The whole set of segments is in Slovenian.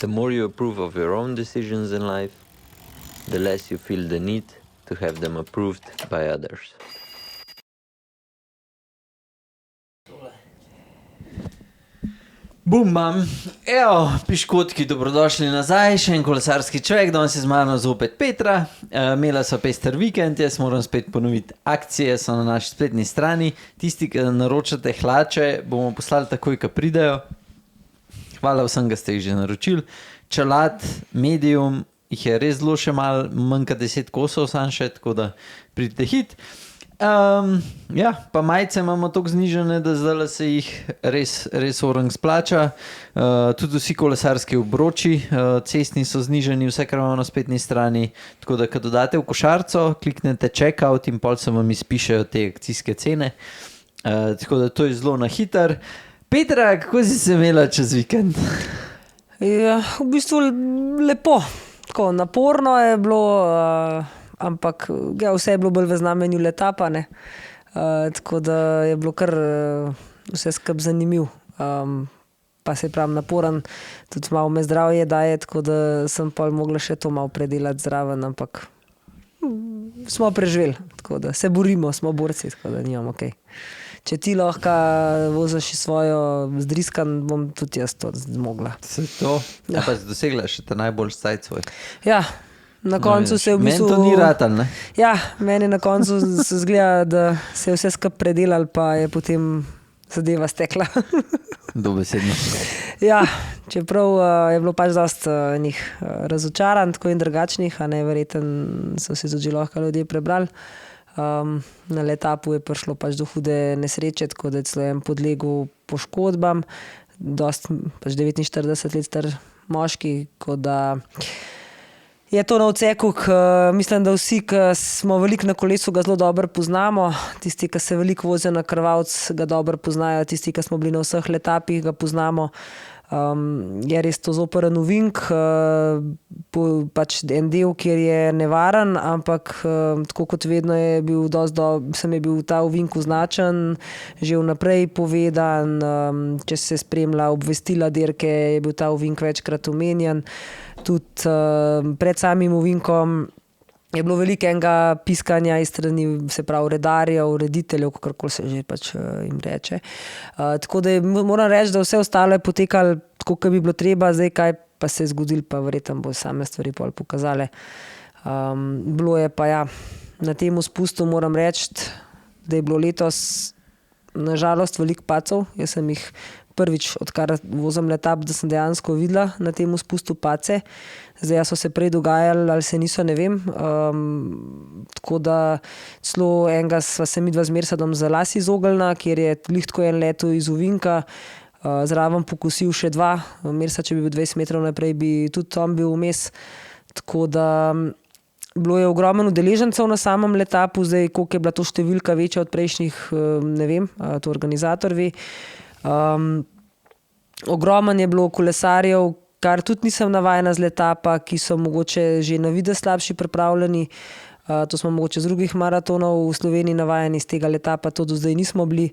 The more you approve of your own decisions in life, the less you feel the need to have them approved by others. Bum, bam. Evo, piškotki, dobrodošli nazaj, še en kolesarski človek, danes je z mano zopet Petra. Imela so pester vikend, jaz moram spet ponoviti, akcije so na naši spletni strani. Tisti, ki naročate hlače, bomo poslali takoj, ko pridejo. Hvala vsem, da ste jih že naročili. Čelad, medium, jih je res zelo še malo, manj kot 10 kosov sam še, tako da pridite hit. Ja, pa majice imamo toliko znižene, da zdaj se jih res orang splača. Tudi vsi kolesarski obroči, cestni so zniženi, vse, kar imamo na spletni strani. Tako da, ko dodate v košarco, kliknete checkout in pol se vam izpišejo te akcijske cene. Tako da to je zelo na hiter. Petra, kako si se imela čez vikend? Ja, v bistvu lepo. Tako, naporno je bilo... ampak ja, vse je bilo bolj v znamenju letapa, ne. Tako da je bilo kar vse skupaj zanimiv. Pa se pravi naporen, tudi malo me zdravje daje, tako da sem pol mogla še to malo predelati zraven, ampak smo preživeli, tako da se borimo, smo borci, tako da nimam okej. Če ti lahko voziš svojo zdriskan, bom tudi jaz to zmogla. Se to? Ja, pa si dosegla še ta najboljši cajt svoj. Ja. Na koncu se je v bistvu... Meni to ni ratal, ne? Ja, meni na koncu se zgleda, da se je vse skupaj predelal, pa je potem zadeva stekla. Dobesedno. Ja, čeprav je bilo pač dosti njih razočaran, tako in drugačnih, a ne, verjetno so si tudi lahko ljudje prebrali. Na letapu je prišlo pač do hude nesreče, tako da je celo en podlegel poškodbam, dosti pač 49 let star moški, tako da... Je to na odseku, mislim, da vsi, ki smo veliko na kolesu, ga zelo dobro poznamo. Tisti, ki se veliko vozijo na krvavc, ga dobro poznajo. Tisti, ki smo bili na vseh letapih, ga poznamo. Je res to zoperen ovink, pač en del, kjer je nevaren, ampak tako kot vedno sem je bil ta ovink označen, že vnaprej povedan, če se spremlja obvestila dirke, je bil ta ovink večkrat omenjen. Tudi pred samim ovinkom je bilo veliko enega piskanja iz strani, se pravi, redarjev, urediteljev, kakorkoli se že pač jim reče. Tako da moram reči, da vse ostalo je potekalo tako, kot bi bilo treba, zdaj kaj pa se je zgodilo, pa verjetno bo same stvari pol pokazale. Bilo je pa ja, na tem spustu moram reči, da je bilo letos na žalost veliko pacov. Jaz sem jih prvič, odkar vozim letap, da sem dejansko videla na tem spustu pace. Zdaj so se prej dogajali ali se niso, ne vem. Tako da celo enega sva se midva z Mersadom za las izognila, kjer je lihtko en letel iz ovinka, zraven pokusil še dva. Mersa, če bi bil 20 metrov naprej, bi tudi on bil vmes. Tako da bilo je ogromno udeležencev na samem letapu, zdaj koliko je bila to številka večja od prejšnjih, ne vem, to organizator ve. Ogromen je bilo kolesarjev, kar tudi nisem navajena z letapa, ki so mogoče že na videz slabši pripravljeni. To smo mogoče z drugih maratonov v Sloveniji navajeni, z tega letapa to do zdaj nismo bili.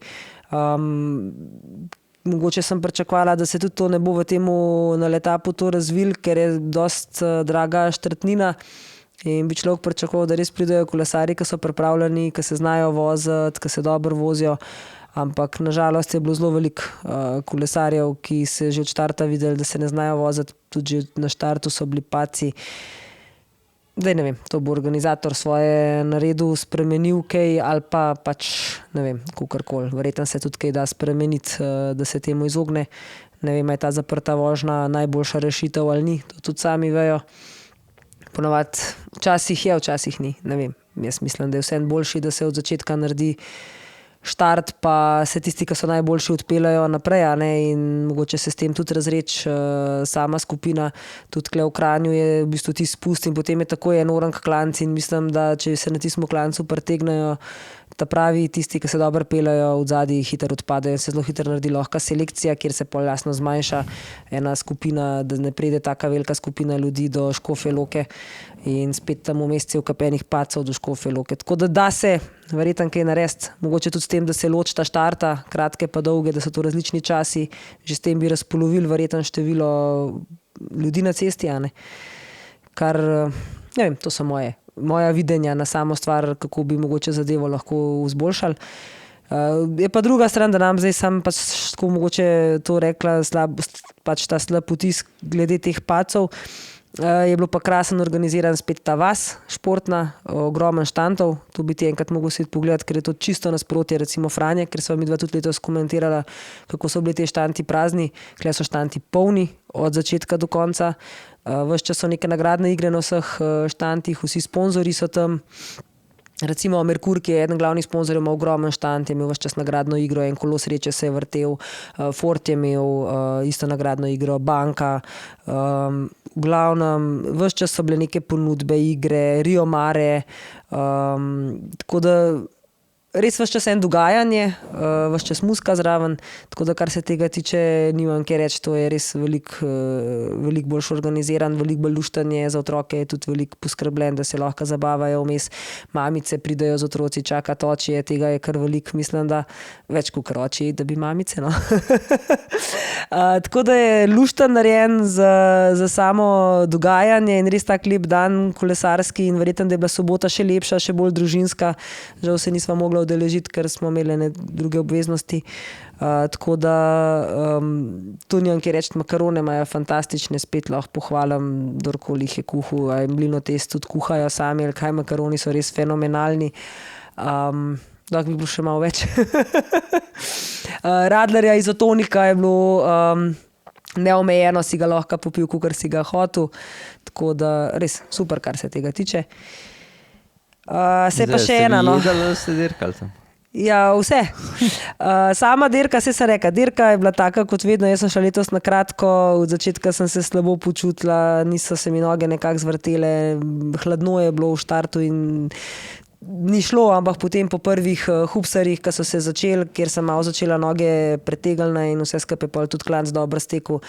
Mogoče sem pričakovala, da se tudi to ne bo v temu na letapu to razvil, ker je dosti draga štartnina in bi človek pričakoval, da res pridejo kolesarji, ki so pripravljeni, ki se znajo voziti, ki se dobro vozijo. Ampak nažalost je bilo zelo veliko kolesarjev, ki se že od štarta videli, da se ne znajo voziti, tudi že na štartu so bili paci. Daj ne vem, to bo organizator svoje naredil, spremenil kaj ali pa pač, ne vem, kakorkoli. Verjetno se tudi kaj da spremeniti, da se temu izogne. Ne vem, je ta zaprta vožnja najboljša rešitev ali ni, to tudi sami vejo. Ponovadi včasih je, včasih ni, ne vem. Jaz mislim, da je vseeno boljši, da se od začetka naredi štart, pa se tisti, ki so najboljši, odpeljajo naprej, a ne, in mogoče se s tem tudi razreči sama skupina. Tudi tukaj v Kranju je v bistvu ti spust in potem je tako en orang klanc in mislim, da če se na tistem klancu pretegnejo ta pravi tisti, ki se dobro peljajo, od zadaj hitro odpadejo in se zelo hitro naredi lahka selekcija, kjer se pol jasno zmanjša ena skupina, da ne pride taka velika skupina ljudi do Škofje Loke in spet tam vmes cel kup enih pacov do Škofje Loke. Tako da se verjetno kaj narediti, mogoče tudi s tem, da se ločita štarta, kratke pa dolge, da so to različni časi, že s tem bi razpolovili verjetno število ljudi na cesti, a ne. Kar, ne vem, to so moja videnja na samo stvar, kako bi mogoče zadevo lahko izboljšali. Je pa druga stran, da nam zdaj sam pač tako mogoče to rekla, pač ta slab vtis glede teh pacov. Je bilo pa krasen organiziran spet ta vas, športna, ogromen štantov. To bi ti enkrat mogel si pogledati, ker je to čisto nasprotje, recimo Franje, ker sva mi dva tudi letos komentirala, kako so bili te štanti prazni. Kle so štanti polni od začetka do konca. Ves čas so neke nagradne igre na vseh štantih, vsi sponzorji so tam. Recimo Merkur, ki je eden glavnih sponzorjev, ima ogromen štant, je imel ves čas nagradno igro, en kolo sreče se je vrtel, Ford je imel isto nagradno igro, banka. V glavnem, ves čas so bile neke ponudbe, igre, Rio Mare, tako da res ves čas en dogajanje, ves čas muska zraven, tako da kar se tega tiče, nimam kaj reči, to je res veliko bolj organiziran, veliko bolj luštanje za otroke, je tudi veliko poskrbljen, da se lahko zabavajo vmes, mamice pridejo z otroci, čakati očije, tega je kar veliko, mislim, da več kot oči, da bi mamice, no. Tako da je luštan narejen za samo dogajanje in res tak lep dan kolesarski in verjetno, da je bila sobota še lepša, še bolj družinska, žal se nisva mogla udeležiti, ker smo imeli druge obveznosti. Tako da to nimam kaj reči, makarone imajo fantastične, spet lahko pohvalim, kdorkoli jih je kuhal, mlinotest tudi kuhajo sami, ali kaj, makaroni so res fenomenalni. Lahko bi bilo še malo več. Radlerja izotonika je bilo neomejeno, si ga lahko popil, kakor si ga hotel, tako da res super, kar se tega tiče. Se pa še ena, no. Zdaj ste dirkali tam? Ja, vse. Sama dirka, se sem rekla, dirka je bila taka kot vedno, jaz sem šla letos na kratko, od začetka sem se slabo počutila, niso se mi noge nekako zvrtele, hladno je bilo v štartu in ni šlo, ampak potem po prvih hupsarjih, ki so se začeli, kjer sem malo začela noge pretegalne in vse skupaj pol tudi klanc dobro stekel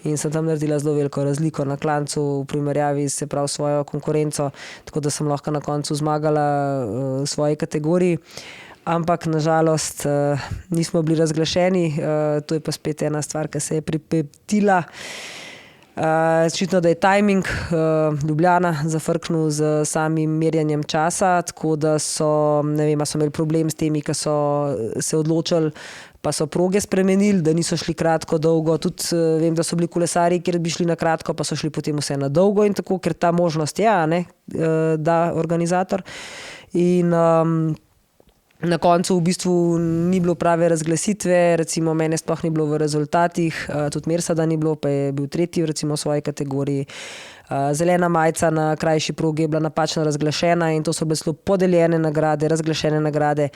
in sem tam naredila zelo veliko razliko na klancu v primerjavi se pravi svojo konkurenco, tako da sem lahko na koncu zmagala v svoji kategoriji. Ampak nažalost nismo bili razglašeni, to je pa spet ena stvar, ki se je pripetila. Očitno, da je timing Ljubljana zafrknil z samim merjanjem časa, tako da so, ne vem, so imeli problem s temi, ki so se odločili, pa so proge spremenili, da niso šli kratko, dolgo. Tudi vem, da so bili kolesarji, kjer bi šli na kratko, pa so šli potem vse na dolgo in tako, ker ta možnost je, ne, da organizator. In na koncu v bistvu ni bilo prave razglasitve, recimo mene sploh ni bilo v rezultatih, tudi Mersada ni bilo, pa je bil tretji recimo v svoji kategoriji. Zelena majica na krajši progi je bila napačno razglašena in to so bile zelo podeljene nagrade, razglašene nagrade.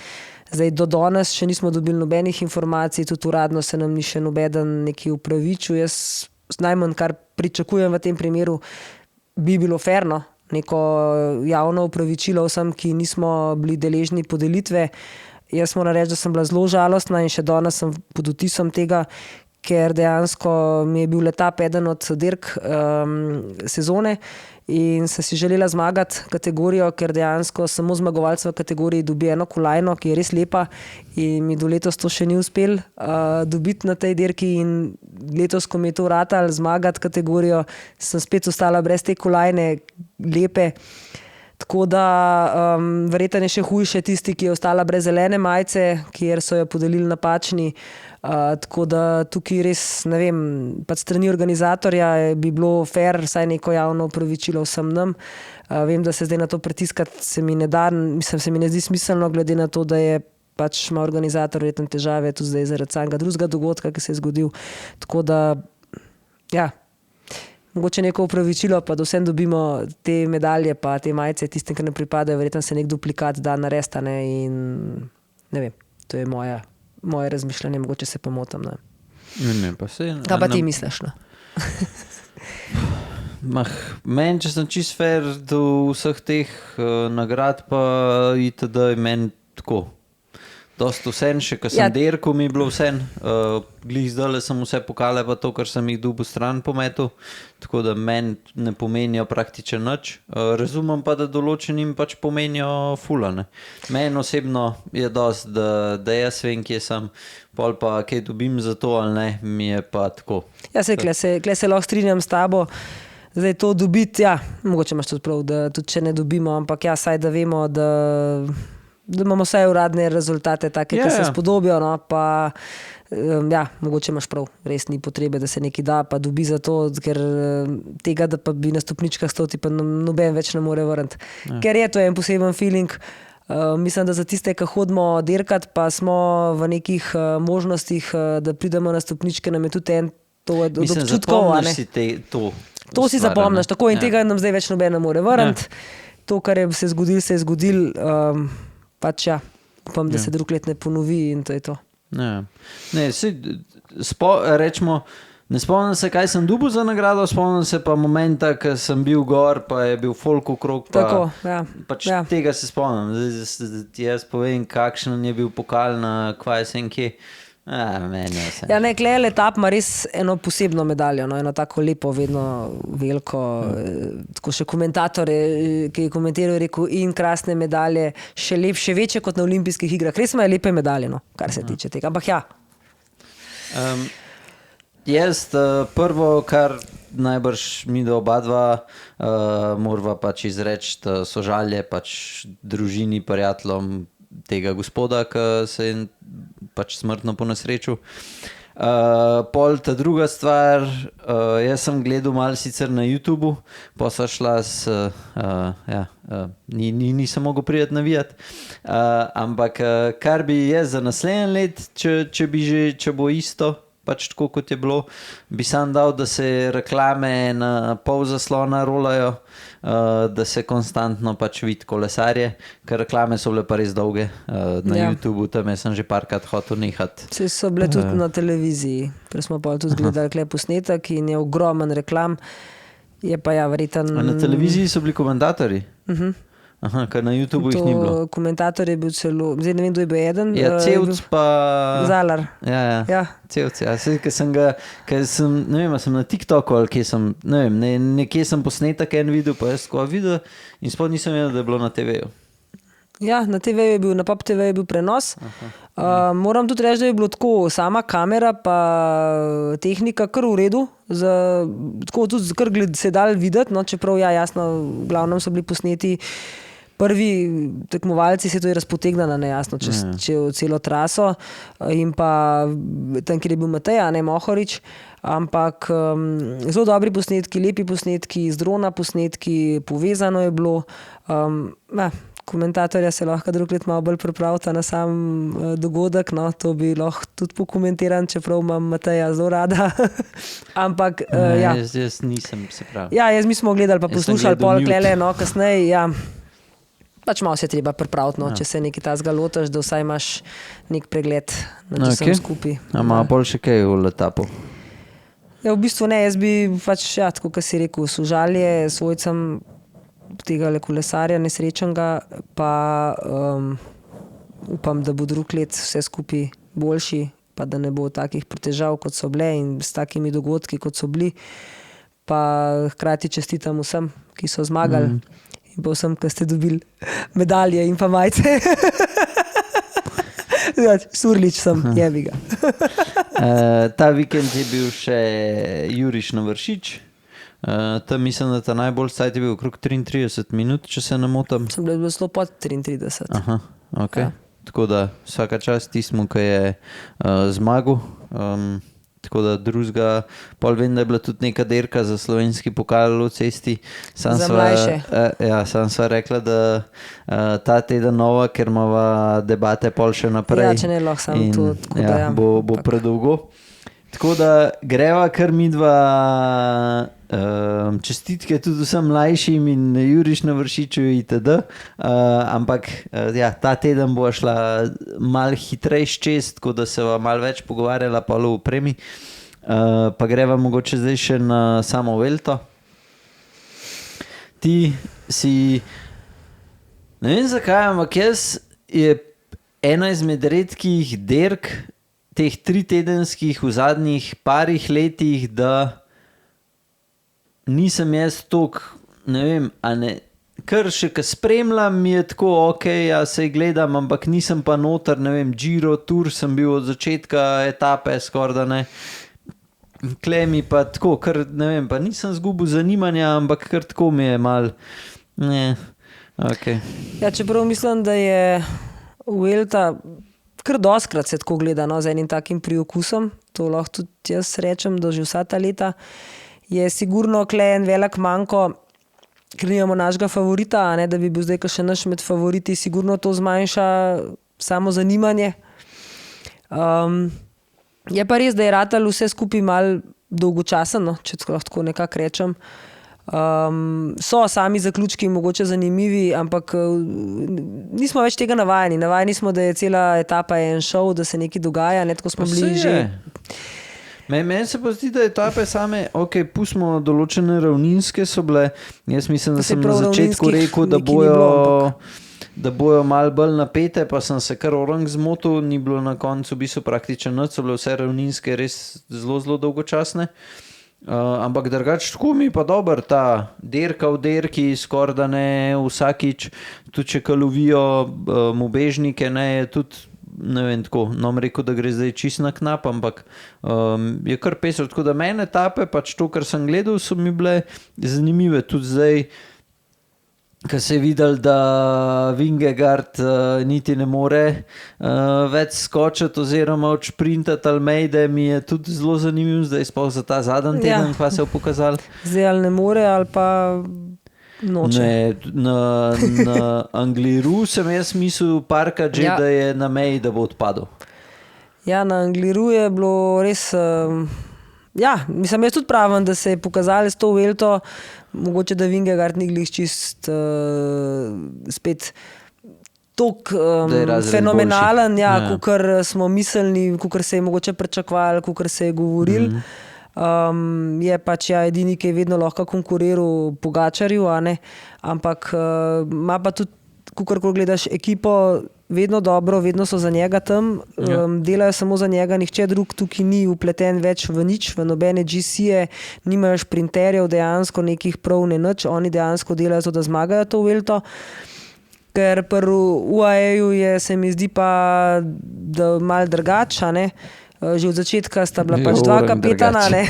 Zdaj do danes še nismo dobili nobenih informacij, tudi uradno se nam ni še nobeden neki upravičil. Jaz najmanj, kar pričakujem v tem primeru, bi bilo ferno, neko javno upravičilo vsem, ki nismo bili deležni podelitve. Jaz moram reči, da sem bila zelo žalostna in še danes sem pod vtisom tega, ker dejansko mi je bil letap eden od dirk sezone in sem si želela zmagati kategorijo, ker dejansko samo zmagovalec v kategoriji dobi eno kolajno, ki je res lepa in mi do letos to še ni uspel dobiti na tej dirki in letos, ko mi je to ratalo zmagati kategorijo, sem spet ostala brez te kolajne lepe. Tako da verjetno je še hujše tisti, ki je ostala brez zelene majice, kjer so jo podelili napačni. Tako da tukaj res, ne vem, pa strani organizatorja bi bilo fair, saj neko javno opravičilo vsem nam. Vem, da se zdaj na to pritiskati se mi ne da, mislim, se mi ne zdi smiselno, glede na to, da je pač ima organizator verjetno težave tudi zdaj zaradi samega drugega dogodka, ki se je zgodil. Tako da, ja, mogoče neko upravičilo, pa da vsem dobimo te medalje, pa te majice, tistim, ki ne pripadajo, verjetno se nek duplikat da narediti, ne, in ne vem, to je moje razmišljanje, mogoče se pa motim. Ne, pa se... Kaj pa ti misliš, no? Meni, če sem čist fair do vseh teh nagrad, pa itd. Meni tako. dosti vsem, še ko sem Ja. dirkal, mi je bilo vsem. Glih zdaj sem vse pokale, pa to, kar sem jih dobil stran pometu, tako da meni ne pomenijo praktično nič. Razumem pa, da določenim pač pomenijo fulane. Meni osebno je dosti, da jaz vem, kje sem, pol pa kaj dobim za to ali ne, mi je pa tako. Ja, kle se lahko strinjam s tabo. Zdaj to dobiti, ja, mogoče imaš tudi prav, da tudi če ne dobimo, ampak ja, saj da vemo, da imamo vsaj uradne rezultate take, ki se spodobijo, no, pa ja, mogoče imaš prav, res ni potrebe, da se nekaj da, pa dobi za to, ker tega, da pa bi na stopničkah stal, ti pa noben več ne more vrniti. Ker je to en poseben feeling. Mislim, da za tiste, ki hodimo dirkat, pa smo v nekih možnostih, da pridemo na stopničke, nam je tudi en to od občutkov. Zapomniš si to si zapomniš, tako in tega nam zdaj več noben ne more vrniti. To, kar je se je zgodilo, pač ja, upam, da se drug let ne ponovi in to je to. Ne, rečemo, ne spomnim se, kaj sem dobil za nagrado, spomnim se pa momenta, ko sem bil gor, pa je bil folk okrog, pa Tako, ja. pač tega se spomnim. Zdaj ti jaz povem, kakšen je bil pokal na kvaj sem kje. Meni je vse. Ja, ne, Klej etap ima res eno posebno medaljo, no, eno tako lepo, vedno veliko, tako še komentator, ki je komentiral, rekel, in krasne medalje, še večje kot na olimpijskih igrah. Res imajo lepe medalje, no, kar se tiče tega, ampak ja. Jaz prvo, kar najbrž mi do oba dva morava pač izreči sožalje pač družini, prijateljom tega gospoda, ki se je pač smrtno ponesrečil. Pol ta druga stvar, jaz sem gledal malo sicer na YouTubu, pa sem šla nisem mogel priti navijati, ampak kar bi jaz za naslednje let, če bo isto, pač tako kot je bilo, bi sam dal, da se reklame na pol zaslona rolajo, da se konstantno pač vidi kolesarje, ker reklame so bile pa res dolge na YouTubu, tam sem že parkrat hotel nehati. Vse so bile tudi na televiziji, ker smo pa tudi gledali klej posnetek in je ogromen reklam, je pa ja verjeten... A na televiziji so bili komentatorji? Aha, ker na YouTubu jih ni bilo. Komentator je bil celo, zdaj ne vem, kdo je bil eden. Ja, Cevc pa... Zalar. Ja. Cevc, ja. Ker sem, ne vem, sem na TikToku ali kje sem, ne vem, nekje sem posnetek en videl, pa jaz tako videl in spod nisem vedel, da je bilo na TV-ju. Ja, na TV-ju je bil, na Pop TV je bil prenos. Moram tudi reči, da je bilo tako, sama kamera pa tehnika kar v redu, tako tudi kar se je dal videti, no, čeprav ja, jasno, v glavnem so bili posneti prvi tekmovalci, se to je razpotegnalo nejasno čez celo traso in pa tam, kjer je bil Matej, a ne Mohorič, ampak zelo dobri posnetki, lepi posnetki, z drona posnetki, povezano je bilo. Komentatorja se lahko drug let malo bolj pripravita na sam dogodek, no, to bi lahko tudi pokomentiran, čeprav imam Mateja zelo rada. Ampak, ja. Jaz nisem, se pravi. Ja, mi smo gledali pa poslušali pol klele, no, kasneje, ja. Pač malo se treba pripraviti, no, če se nekaj tazga lotaš, da vsaj imaš nek pregled nad vsem skupaj. A ima bolj še kaj v etapu? Ja, v bistvu ne, jaz bi pač, ja, tako kot si rekel, sožalje svojcem tega kolesarja nesrečnega, pa upam, da bo drug let vse skupaj boljši, pa da ne bo takih pretežav, kot so bile in s takimi dogodki, kot so bili. Pa hkrati čestitam vsem, ki so zmagali in pa vsem, ki ste dobili medalje in pa majice. Surlič sem, jebi ga. Ta vikend je bil še Juriš na Vršič. Tam mislim, da ta najbolj cajt je bil okrog 33 minut, če se ne motim. Sem bil zelo pod 33. Aha, ok. Ja. Tako da vsaka čast tismu, ki je zmagal. Tako da drugega, pol vem, da je bila tudi neka derka za slovenski pokal v cesti. Za mlajše. Sam sva rekla, da ta teden nova, ker imava debate pol še naprej. Ja, če ne lahko sam to. Ja, bo predolgo. Tako da greva kar midva čestitke tudi vsem mlajšim in Juriš na Vršiču itd. Ampak ja, ta teden bo šla malo hitrejš čez, tako da se va malo več pogovarjala pa v opremi. Pa greva mogoče zdaj še na samo Vuelto. Ti si, ne vem zakaj, ampak jaz je ena izmed redkih dirk, teh 3-tedenskih v zadnjih parih letih, da nisem jaz toliko, ne vem, kar še ko spremljam, mi je tako, ok, ja se gledam, ampak nisem pa noter, ne vem, Giro, Tour sem bil od začetka etape, skoraj da ne. Klemi pa tako, kar ne vem, pa nisem zgubil zanimanja, ampak kar tako mi je mal, ne, ok. Ja, čeprav mislim, da je Vuelta kar doskrat se tako gleda, no, z enim takim priokusom, to lahko tudi jaz rečem, da že vsa ta leta je sigurno kle en velik manko, ker nimamo našega favorita, a ne, da bi bil zdaj še naš med favoriti, sigurno to zmanjša samo zanimanje. Je pa res, da je ratal vse skupaj malo dolgočasen, no, če lahko nekako rečem. So sami zaključki mogoče zanimivi, ampak nismo več tega navajeni. Navajeni smo, da je cela etapa en šov, da se nekaj dogaja, ne, tako smo bili že. Meni se pa zdi, da etape same, ok, pustimo določene ravninske so bile, jaz mislim, da sem na začetku rekel, da bojo malo bolj napete, pa sem se kar orang zmotil, ni bilo na koncu v bistvu praktično nič, so bile vse ravninske res zelo, zelo dolgočasne. Ampak drugače tako mi pa dober ta dirka v dirki, skoraj da ne vsakič, tudi če lovijo ubežnike, ne, je tudi, ne vem, tako, no bom rekel, da gre zdaj čist na knap, ampak je kar pesro, tako da mene etape, pač to, kar sem gledal, so mi bile zanimive, tudi zdaj, ko se je videl, da Vingegaard niti ne more več skočiti oziroma odšprintati Almeide, mi je tudi zelo zanimiv, zdaj sploh za ta zadnji teden, pa se je pokazal. Zdaj ali ne more, ali pa noče. Ne, na Angliru sem jaz mislil parkrat že, da je na meji, da bo odpadel. Ja, na Angliru je bilo res... Ja, mislim, jaz tudi pravim, da se je pokazali s to Vuelto, mogoče da Vingegaard ni glih čist spet toliko fenomenalen, ja, kakor smo mislili, kakor se je mogoče pričakovali, kakor se je govorili. Je pač edini, ki je vedno lahko konkuriral Pogačarju, a ne, ampak ima pa tudi, kakor gledaš ekipo, vedno dobro, vedno so za njega tam, delajo samo za njega, nihče drug tukaj ni upleten več v nič, v nobene GC-je, nimajo šprinterjev, dejansko nekih prav ne nič, oni dejansko delajo to, da zmagajo to Vuelto, ker pri UAE-ju se mi zdi pa, da malo drugače, a ne, že od začetka sta bila pač dva kapetana, ne,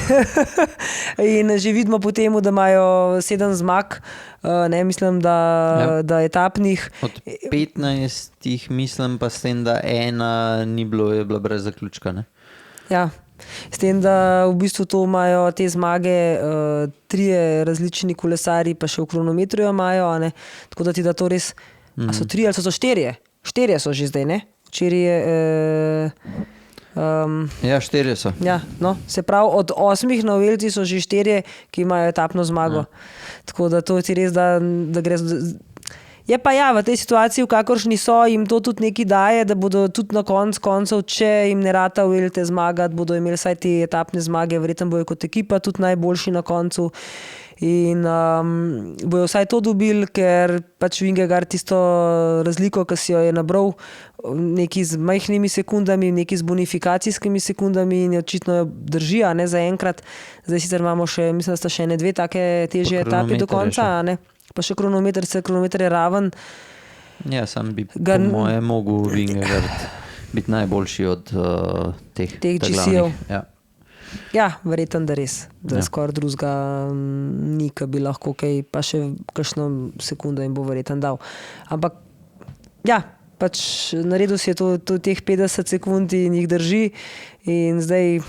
in že vidimo po temu, da imajo 7 zmag, ne, mislim, da etapnih. Od 15 mislim pa s tem, da ena ni bilo, je bila brez zaključka, ne? Ja, s tem, da v bistvu to imajo te zmage 3 različni kolesari, pa še v kronometru imajo, a ne, tako da ti da to res, a so 3 ali so 4? 4 so že zdaj, ne? Včeraj je... ja, 4 so. Ja, no, se pravi, od 8 na Vuelti so že 4, ki imajo etapno zmago. Tako da to ti res, da gre... Je pa ja, v tej situaciji, v kakršni so, jim to tudi nekaj daje, da bodo tudi na koncev, če jim ne rata Vuelte zmagati, bodo imeli vsaj te etapne zmage, verjetno bojo kot ekipa tudi najboljši na koncu. In bojo vsaj to dobili, ker pač Vingegaard tisto razliko, ki si jo je nabral neki z majhnimi sekundami, neki z bonifikacijskimi sekundami in očitno jo drži, a ne, za enkrat. Zdaj sicer imamo še, mislim, da sta še 2 take težje etape do konca, a ne. Pa še kronometer je raven. Ja, sam bi po moje mogel Vingegaard biti najboljši od teh GC-jev. Ja. Ja, verjetno, da res, da skoraj drugega ni, ki bi lahko kaj, pa še kakšno sekundo jim bo verjetno dal. Ampak, ja, pač naredil si je to teh 50 sekund in jih drži in zdaj...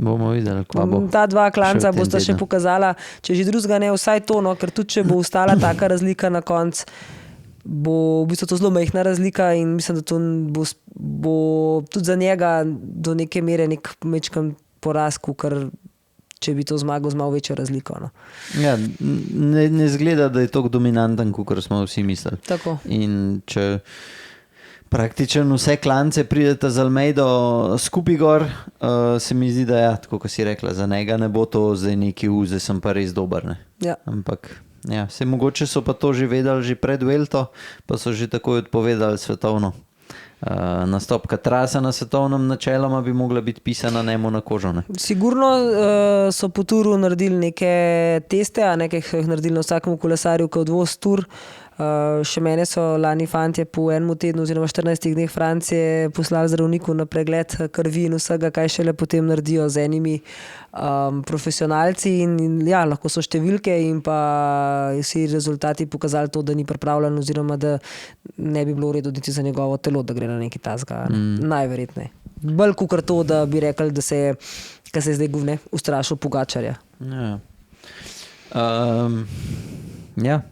Bomo videli, kva bo. Ta 2 klanca bosta še pokazala, če že drugega ne, vsaj to, no, ker tudi če bo ostala taka razlika na konc, bo v bistvu to zelo majhna razlika in mislim, da to bo tudi za njega do neke mere nek mečkan poraz, ker če bi to zmagal z malo večjo razliko. No. Ja, ne zgleda, da je toliko dominanten, kot smo vsi mislili. Tako. In če praktično vse klance pridete z Almeido skupaj gor, se mi zdi, da ja, tako kot si rekla, za njega ne bo to zdaj neki zdaj sem pa res dober. Ne. Ja. Ampak ja, mogoče so pa to že vedeli že pred Vuelto, pa so že takoj odpovedali svetovno. nastopka trasa na svetovnem načeloma bi mogla biti pisana njemu na kožo. Ne? Sigurno so po turu naredili neke teste, a nekaj so jih naredili na vsakem kolesarju, ko odvoz tur. Še mene so lani fantje po enem tednu oziroma 14 dneh Francije poslali zdravniku na pregled krvi in vsega, kaj šele potem naredijo z enimi profesionalci in ja, lahko so številke in pa vsi rezultati pokazali to, da ni pripravljen oziroma da ne bi bilo v redu niti za njegovo telo, da gre na neki tasga. Najverjetneje. Bolj kot to, da bi rekli, da se je, kaj se je zdaj govne, ustrašil Pogačarja. Ja. Ja.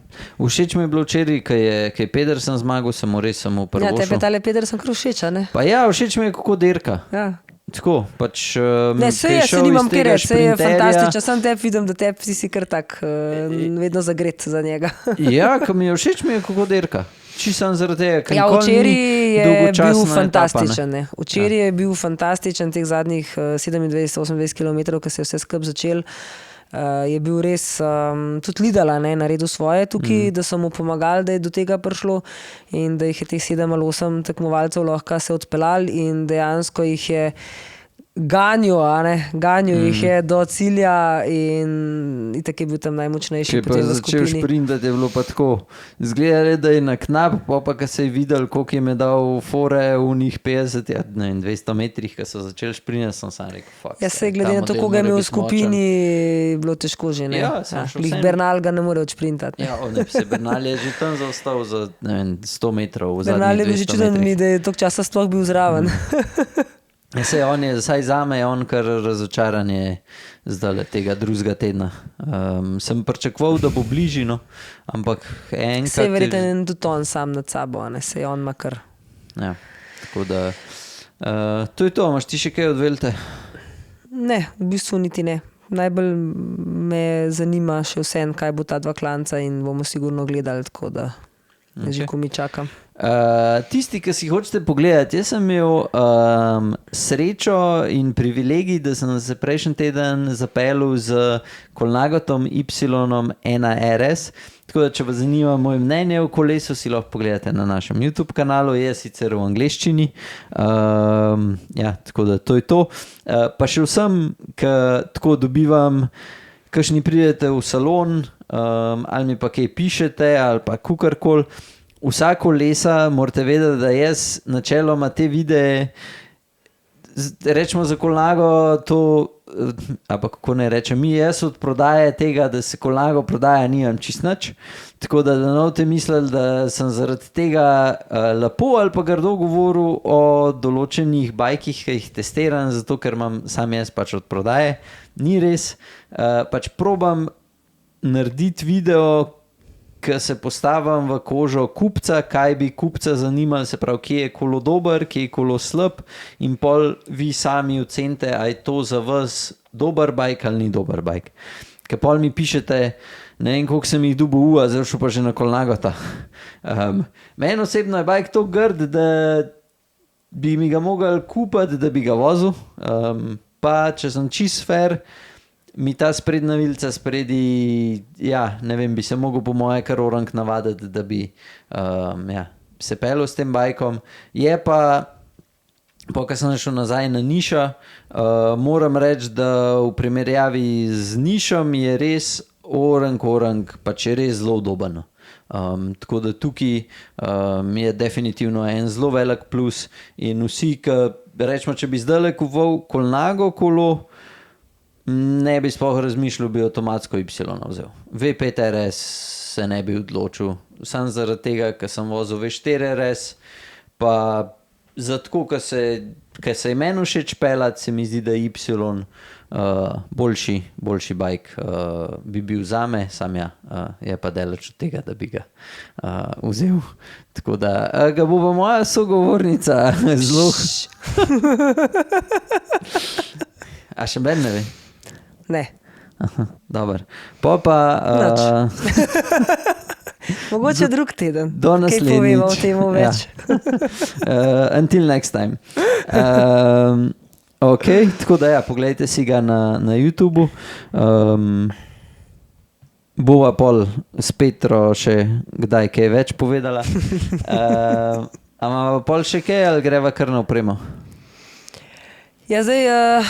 Všeč mi je bilo včeraj, ko je Pedersen zmagal, sem mu res samo prvo šel. Ja, tebi je tale Pedersen kar všeč, a ne? Pa ja, všeč mi je kako dirka. Ja. Tako, pač... Ne, jaz se nimam kjer reči, se je fantastičen. Sam tebi vidim, da tebi si kar tak vedno zagret za njega. Ja, ko mi je všeč mi je kako dirka. Čisto zaradi tega, ker včeraj je bil fantastičen. Etapa, včeraj je bil fantastičen teh zadnjih 27-28 km, ko se je vse skup začel. Je bil res tudi Lidala naredil svoje tukaj, da so mu pomagali, da je do tega prišlo in da jih je teh 7 ali 8 tekmovalcev lahko se odpeljali in dejansko jih je ganjo jih je do cilja in itak je bil tam najmočnejši potem v skupini. Če je pa začel šprintati, je bilo pa tako. Zgleda, da je na knap, pa ko se je videl, koliko jim je dal fore v njih 50, 200 metrih, ko so začeli šprintati, sem sam rekel, fuck. Ja, se glede na to, koga je imel v skupini, bilo težko že, ne? Ja, Bernal ga ne more odšprintati. Ja, Bernal je že tam zaostal za 100 metrov. Bernal je bil že čuden mi, da je toliko časa sploh bil zraven. On je, saj zame je on kar razočaran je zdaj tega drugega tedna. Sem pričakoval, da bo bližino, ampak enkrat... Se je verjetno tudi on sam nad sabo, se je on makar. Ja, tako da... to je to, imaš ti še kaj od Vuelte? Ne, v bistvu niti ne. Najbolj me zanima še vsem, kaj bo ta dva klanca in bomo sigurno gledali, tako da že ko mi čakam. Tisti, ki si hočete pogledati, jaz sem imel srečo in privilegij, da sem se prejšnji teden zapeljal z Colnagotom Y1RS, tako da če vas zanima moje mnenje o kolesu, si lahko pogledate na našem YouTube kanalu, je sicer v angleščini, ja, tako da to je to. Pa še vsem, ki tako dobivam, kakšni pridete v salon, ali mi pa kaj pišete, ali pa kukarkoli, vsako lesa morate vedeti, da jaz načeloma te videe, rečemo za Colnago, to, ali pa kako ne rečem, jaz od prodaje tega, da se Colnago prodaja, nimam čist nič, tako da ne boste mislili, da sem zaradi tega lepo ali pa grdo govoril o določenih bajkih, ki jih testiram, zato ker imam sam jaz pač od prodaje. Ni res, pač probam narediti video, ki se postavim v kožo kupca, kaj bi kupca zanimalo, se pravi, kje je kolo dober, kje je kolo slab in pol vi sami ocenite, a je to za vas dober bajk ali ni dober bajk. Ker pol mi pišete, ne vem, koliko sem jih dobil, zdaj šel pa že na Colnagota. Meni osebno je bajk to grd, da bi mi ga mogli kupiti, da bi ga vozil, pa če sem čist fair, mi ta sprednja vilca spredi, ja, ne vem, bi se mogel po moje kar orang navaditi, da bi se pelil s tem bajkom. Je pa, ko sem šel nazaj na Niša, moram reči, da v primerjavi z Nišom je res orang, pač je res zelo udobno. Tako da tukaj je definitivno en zelo velik plus in vsi, ki rečemo, če bi zdaj kupoval Colnago kolo, ne bi sploh razmišljal, bi avtomatsko Y vzel. V5 RS se ne bi odločil, sam zaradi tega, ker sem vozil V4 RS, pa zato, ker se je meni všeč peljati, se mi zdi, da Y boljši bajk bi bil zame, sam ja, je pa daleč od tega, da bi ga vzel. Tako da ga bo pa moja sogovornica zelo... A še ben ne ve? Ne. Aha, dober. Pa... Mogoče drug teden. Do naslednjič. Kaj povemo o temu več. Ja. Until next time. Ok, tako da ja, pogledajte si ga na YouTubu. Bova pol s Petro še kdaj kaj več povedala. A imamo pol še kaj ali greva kar na opremo? Ja, zdaj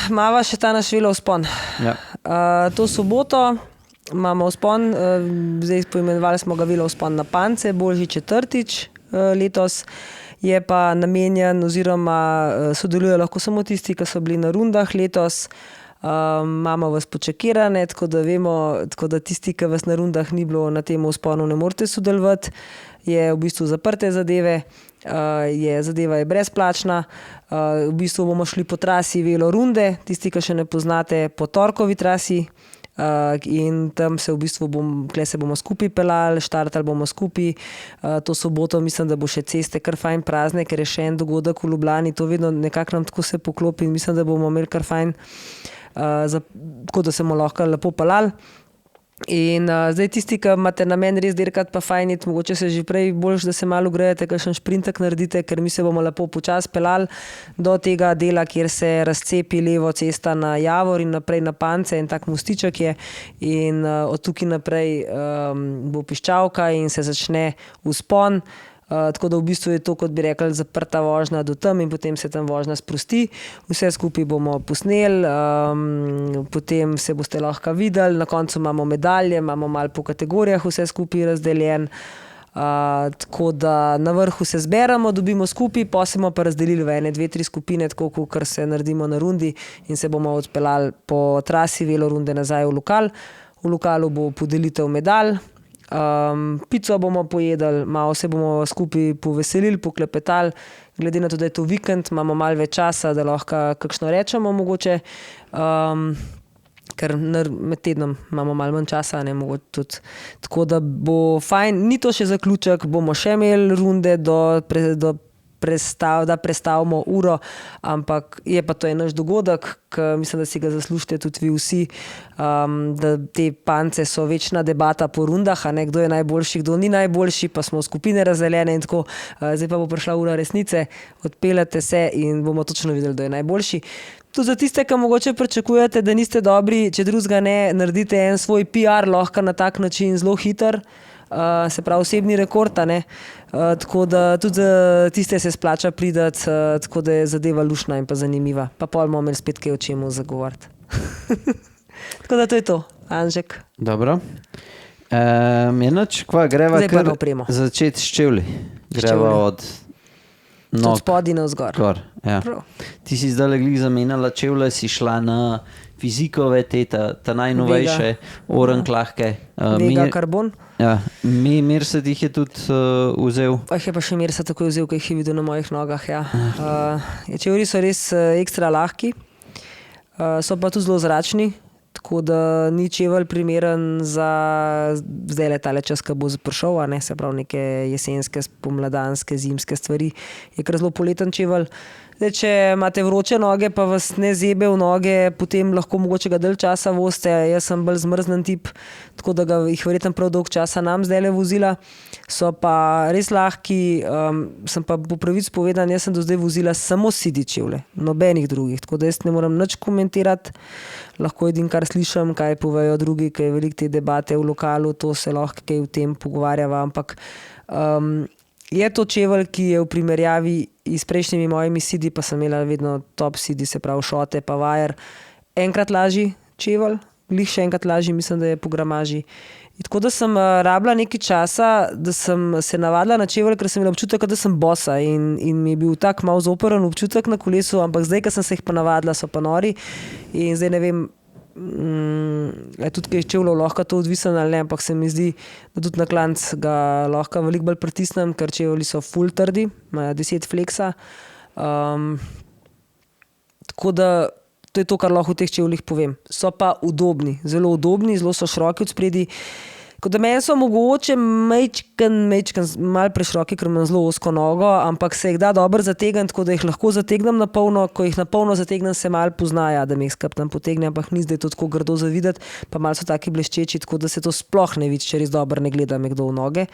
imava še ta naš velo vzpon. Ja. To soboto imamo vzpon, zdaj poimenovali smo ga velo vzpon na Pance, boljši četrtič letos. Je pa namenjen oziroma sodelujo lahko samo tisti, ki so bili na rundah letos. Imamo vas počakirane, tako da vemo, tako da tisti, ki vas na rundah ni bilo na tem vzponu, ne morete sodelovati. Je v bistvu zaprte zadeve, zadeva je brezplačna. V bistvu bomo šli po trasi velo runde, tisti, ki še ne poznate, po torkovi trasi. In tam se v bistvu se bomo skupaj pelali, štartali bomo skupaj. To soboto mislim, da bo še ceste kar fajn prazne, ker je še en dogodek v Ljubljani, to vedno nekako nam tako se poklopi in mislim, da bomo imeli kar fajn, tako da se bomo lahko lepo pelali. In zdaj tisti, ki imate namen res dirkati pa fajniti, mogoče se že prej boljš, da se malo ugrejete, kakšen šprintek naredite, ker mi se bomo lepo počas pelali do tega dela, kjer se razcepi levo cesta na Javor in naprej na Pance, en tak mostiček je in od tukaj naprej bo piščalka in se začne vzpon. Tako da v bistvu je to, kot bi rekli, zaprta vožnja do tam in potem se tam vožnja sprosti. Vse skupaj bomo posneli, potem se boste lahko videli, na koncu imamo medalje, imamo malo po kategorijah vse skupaj razdeljen. Tako da na vrhu se zberemo, dobimo skupaj, pa se bomo pa razdelili v ene, 2, 3 skupine, tako kot se naredimo na rundi in se bomo odpeljali po trasi velo runde nazaj v lokal. V lokalu bo podelitev medalj. Pico bomo pojedali, malo se bomo skupaj poveselili, poklepetali, glede na to, da je to vikend, imamo malo več časa, da lahko kakšno rečemo mogoče, ker med tednom imamo malo manj časa, ne mogoče tudi. Tako da bo fajn, ni to še zaključek, bomo še imeli runde da prestavimo uro, ampak je pa to je naš dogodek, ki mislim, da si ga zaslužite tudi vi vsi, da te Pance so večna debata po rundah, a ne, kdo je najboljši, kdo ni najboljši, pa smo v skupine razdeljene in tako, zdaj pa bo prišla ura resnice, odpeljate se in bomo točno videli, kdo je najboljši. Tudi za tiste, ki mogoče pričakujete, da niste dobri, če drugega ne, naredite en svoj PR, lahko na tak način zelo hiter, se pravi osebni rekord, ne? Tako da tudi za tiste se splača pridati, tako da je zadeva lušna in pa zanimiva. Pa pol bomo imeli spet kaj o čemu zagovoriti. Tako da to je to, Anžek. Dobro. Enoč, kva, greva Zdaj pa kar na opremo. začeti s čevlji. Greva od Od spodaj navzgor. gor. Ja. Prav. Ti si zdaj glih zamenjala čevlje, si šla na fizikove, ta najnovejše, oranž lahke. Vega karbon. Ja, Mirsad jih je tudi vzel. Je pa še Mirsad tako vzel, ki jih je videl na mojih nogah. Ja. Čevlji so res ekstra lahki, so pa tudi zelo zračni, tako da ni čevelj primeren za zdaj tale čas, ko bo prišel, ne, se pravi neke jesenske, pomladanske, zimske stvari. Je kar zelo poleten čevelj. Zdaj, če imate vroče noge, pa vas ne zebe v noge, potem lahko mogoče ga dalj časa vozite. Jaz sem bolj zmrznen tip, tako da jih verjetno prav dolg časa nam zdajle vozila. So pa res lahki, sem pa po pravici povedan, jaz sem do zdaj vozila samo sidi čevlje, nobenih drugih, tako da jaz ne moram nič komentirati. Lahko edin kar slišim, kaj povejo drugi, kaj je veliko te debate v lokalu, to se lahko kaj v tem pogovarjava, ampak je to čevelj, ki je v primerjavi s prejšnjimi mojimi sidi, pa sem imela vedno top sidi, se pravi šote pa vajer, enkrat lažji čevelj, glih še enkrat lažji, mislim, da je po gramaži. In tako da sem rabila nekaj časa, da sem se navadila na čevelj, ker sem imela občutek, da sem bosa in mi je bil tak malo zoperen občutek na kolesu, ampak zdaj, ko sem se jih pa navadila, so pa nori in zdaj ne vem, tudi kaj čevljev lahko to odvisen ali ne, ampak se mi zdi, da tudi na klanc ga lahko veliko bolj pritisnem, ker čevlji so ful trdi, imajo 10 fleksa. Tako da to je to, kar lahko v teh čevljih povem. So pa udobni, zelo udobni, zelo so široki od spredi. Kot da meni so mogoče malo preširoki, ker imam zelo ozko nogo, ampak se jih da dobro zategniti, tako da jih lahko zategnem na polno. Ko jih na polno zategnem, se malo poznaja, da mi jih skrbno potegne, ampak ni zdaj to tako grdo za videti, pa malo so taki bleščeči, tako da se to sploh ne vidi, če res dobro ne gleda me kdo v noge.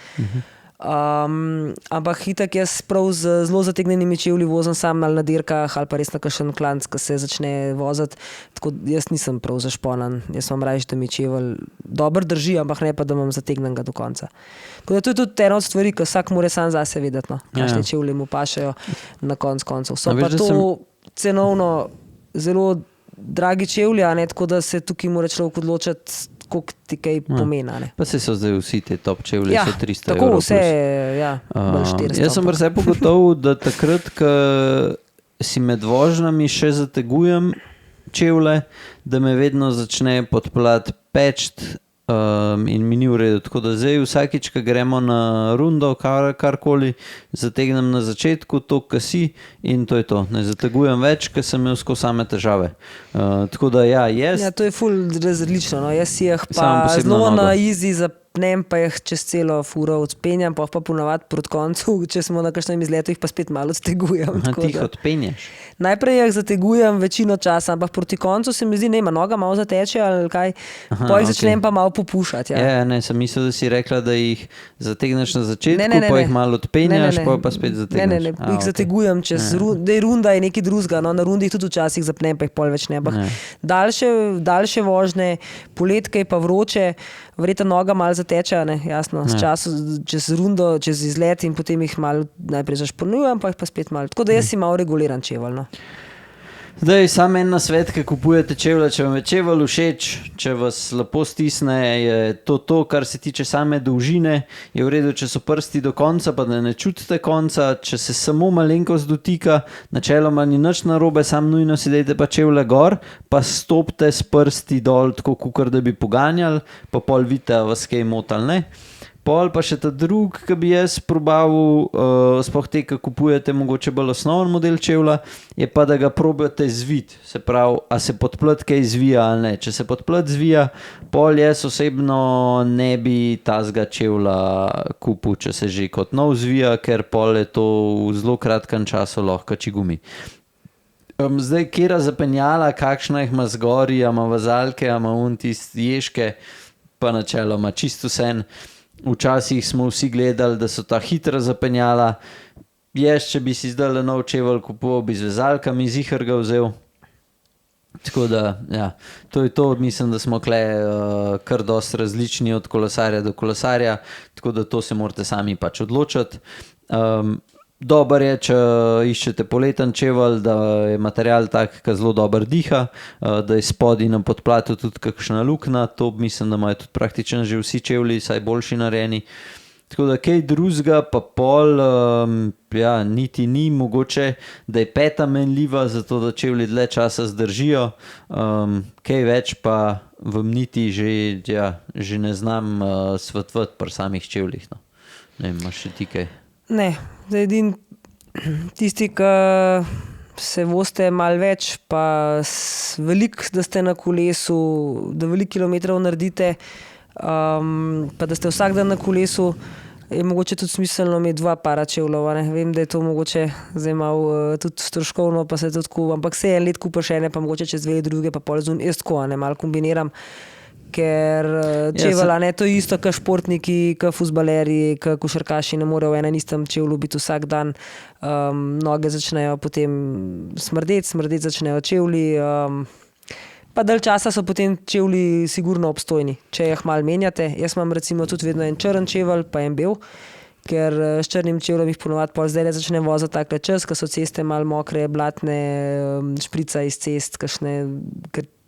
Ampak hitak jaz prav z zelo zategnenimi čevlji vozim sam ali na dirkah ali pa res na kakšen klanc, ki se začne voziti. Tako jaz nisem prav zašponan. Jaz imam raje, da mi čevelj dobro drži, ampak ne pa, da imam zategnenega do konca. Tako da to je tudi ena od stvari, ki vsak mora sam zase vedeti, no, kakšne čevlje mu pašejo na koncev. So pa to cenovno zelo dragi čevlji, a ne, tako da se tukaj mora človek odločiti, koliko ti kaj pomeni. Pa se so zdaj vsi te top čevlji, so 300 tako evrov vse, ja, bolj 400. Jaz sem vse pogotoval, da takrat, ko si med vožnjami še zategujem čevlje, da me vedno začne podplat peč in mi ni v redu. Tako da zdaj vsakič, ko gremo na rundo, karkoli, zategnem na začetku to, kar si in to je to. Ne zategujem več, ker sem imel skozi same težave. Tako da jaz... Ja, to je ful različno. No. Jaz si jih pa zelo na easy zapnem, pa jih čez celo furo odpenjam, pa ponavadi proti koncu, če smo na kakšnem izletu, jih pa spet malo odtegujem. Ti jih odpenjaš? Najprej jih zategujem večino časa, ampak proti koncu se mi zdi, ne, noga malo zateče ali kaj, pa jih začnem pa malo popušati. Ja, ne, sem mislil, da si rekla, da jih zategneš na začetku, pa jih malo odpenjaš, pa spet zategneš. Ne, jih zategujem čez runda je nekaj drugega, no, na rundi jih tudi včasih zapnem, pa jih pol več ne. Daljše vožnje, poletke pa vroče, verjetno noga malo zateče, ne, jasno, s časom čez rundo, čez izlet in potem jih malo najprej zašpornujem, pa jih pa spet malo. Tako da jaz si malo reguliran čevelj, no. Zdaj, samo en nasvet, ki kupujete čevlje, če vam je čevelj všeč, če vas lepo stisne, je to, kar se tiče same dolžine, je v redu, če so prsti do konca, pa da ne čutite konca, če se samo malenkost dotika, načeloma ni nič narobe, samo nujno si dajte pa čevlje gor, pa stopite s prsti dol, tako kukor da bi poganjali, pa pol vidite, vas kaj motal, ne? Pol pa še ta drug, ki bi jaz probaval, sploh te, ki kupujete mogoče bolj osnoven model čevlja, je pa, da ga probate zviti. Se pravi, a se podplet kaj zvija ali ne. Če se podplet zvija, pol jaz osebno ne bi tazga čevlja kupil, če se že kot nov zvija, ker pol je to v zelo kratkem času lahko čigumi. Zdaj, kjera zapenjala, kakšna jih ima zgori, a ima vazalke, a ima tisti ježke, pa načeloma čisto vsem. Včasih smo vsi gledali, da so ta hitra zapenjala. Jaz, če bi si zdaj nov čevelj kupoval, bi z vezalkami ziher ga vzel. Tako da, ja, to je to. Mislim, da smo kle kar dosti različni od kolesarja do kolesarja, tako da to se morate sami pač odločiti. Dober je, če iščete poleten čevelj, da je material tak, ki zelo dober diha, da je spodaj na podplatu tudi kakšna luknja, to mislim, da imajo tudi praktično že vsi čevlji, saj boljši narejeni. Tako da kaj drugega, pa pol, niti ni mogoče, da je peta menljiva, zato da čevlji dlje časa zdržijo, kaj več pa vam niti že ne znam svetovati pri samih čevljih. No. Ne vem, imaš še ti kaj? Ne, edin tisti, ki se vozite malo več, pa veliko, da ste na kolesu, da veliko kilometrov naredite, pa da ste vsak dan na kolesu, je mogoče tudi smiselno imeti 2 para čevljev. Vem, da je to mogoče zdaj malo tudi stroškovno, pa se tudi tako, ampak se en let kupaš ene, pa mogoče čez 2 druge, pa pol zun, jaz tako, malo kombiniram. Ker čevelj, to je isto, kot športniki, kot fuzbalerji, kot košarkaši ne morejo v enem istem čevlju biti vsak dan. Noge začnejo potem smrdeti začnejo čevlji. Pa dalj časa so potem čevlji sigurno obstojni, če jih malo menjate. Jaz imam recimo tudi vedno en črn čevelj, pa en bel, ker s črnim čevljem jih ponovadi pol zdaj začne voziti takle čas, ko so ceste malo mokre, blatne, šprica iz cest, ker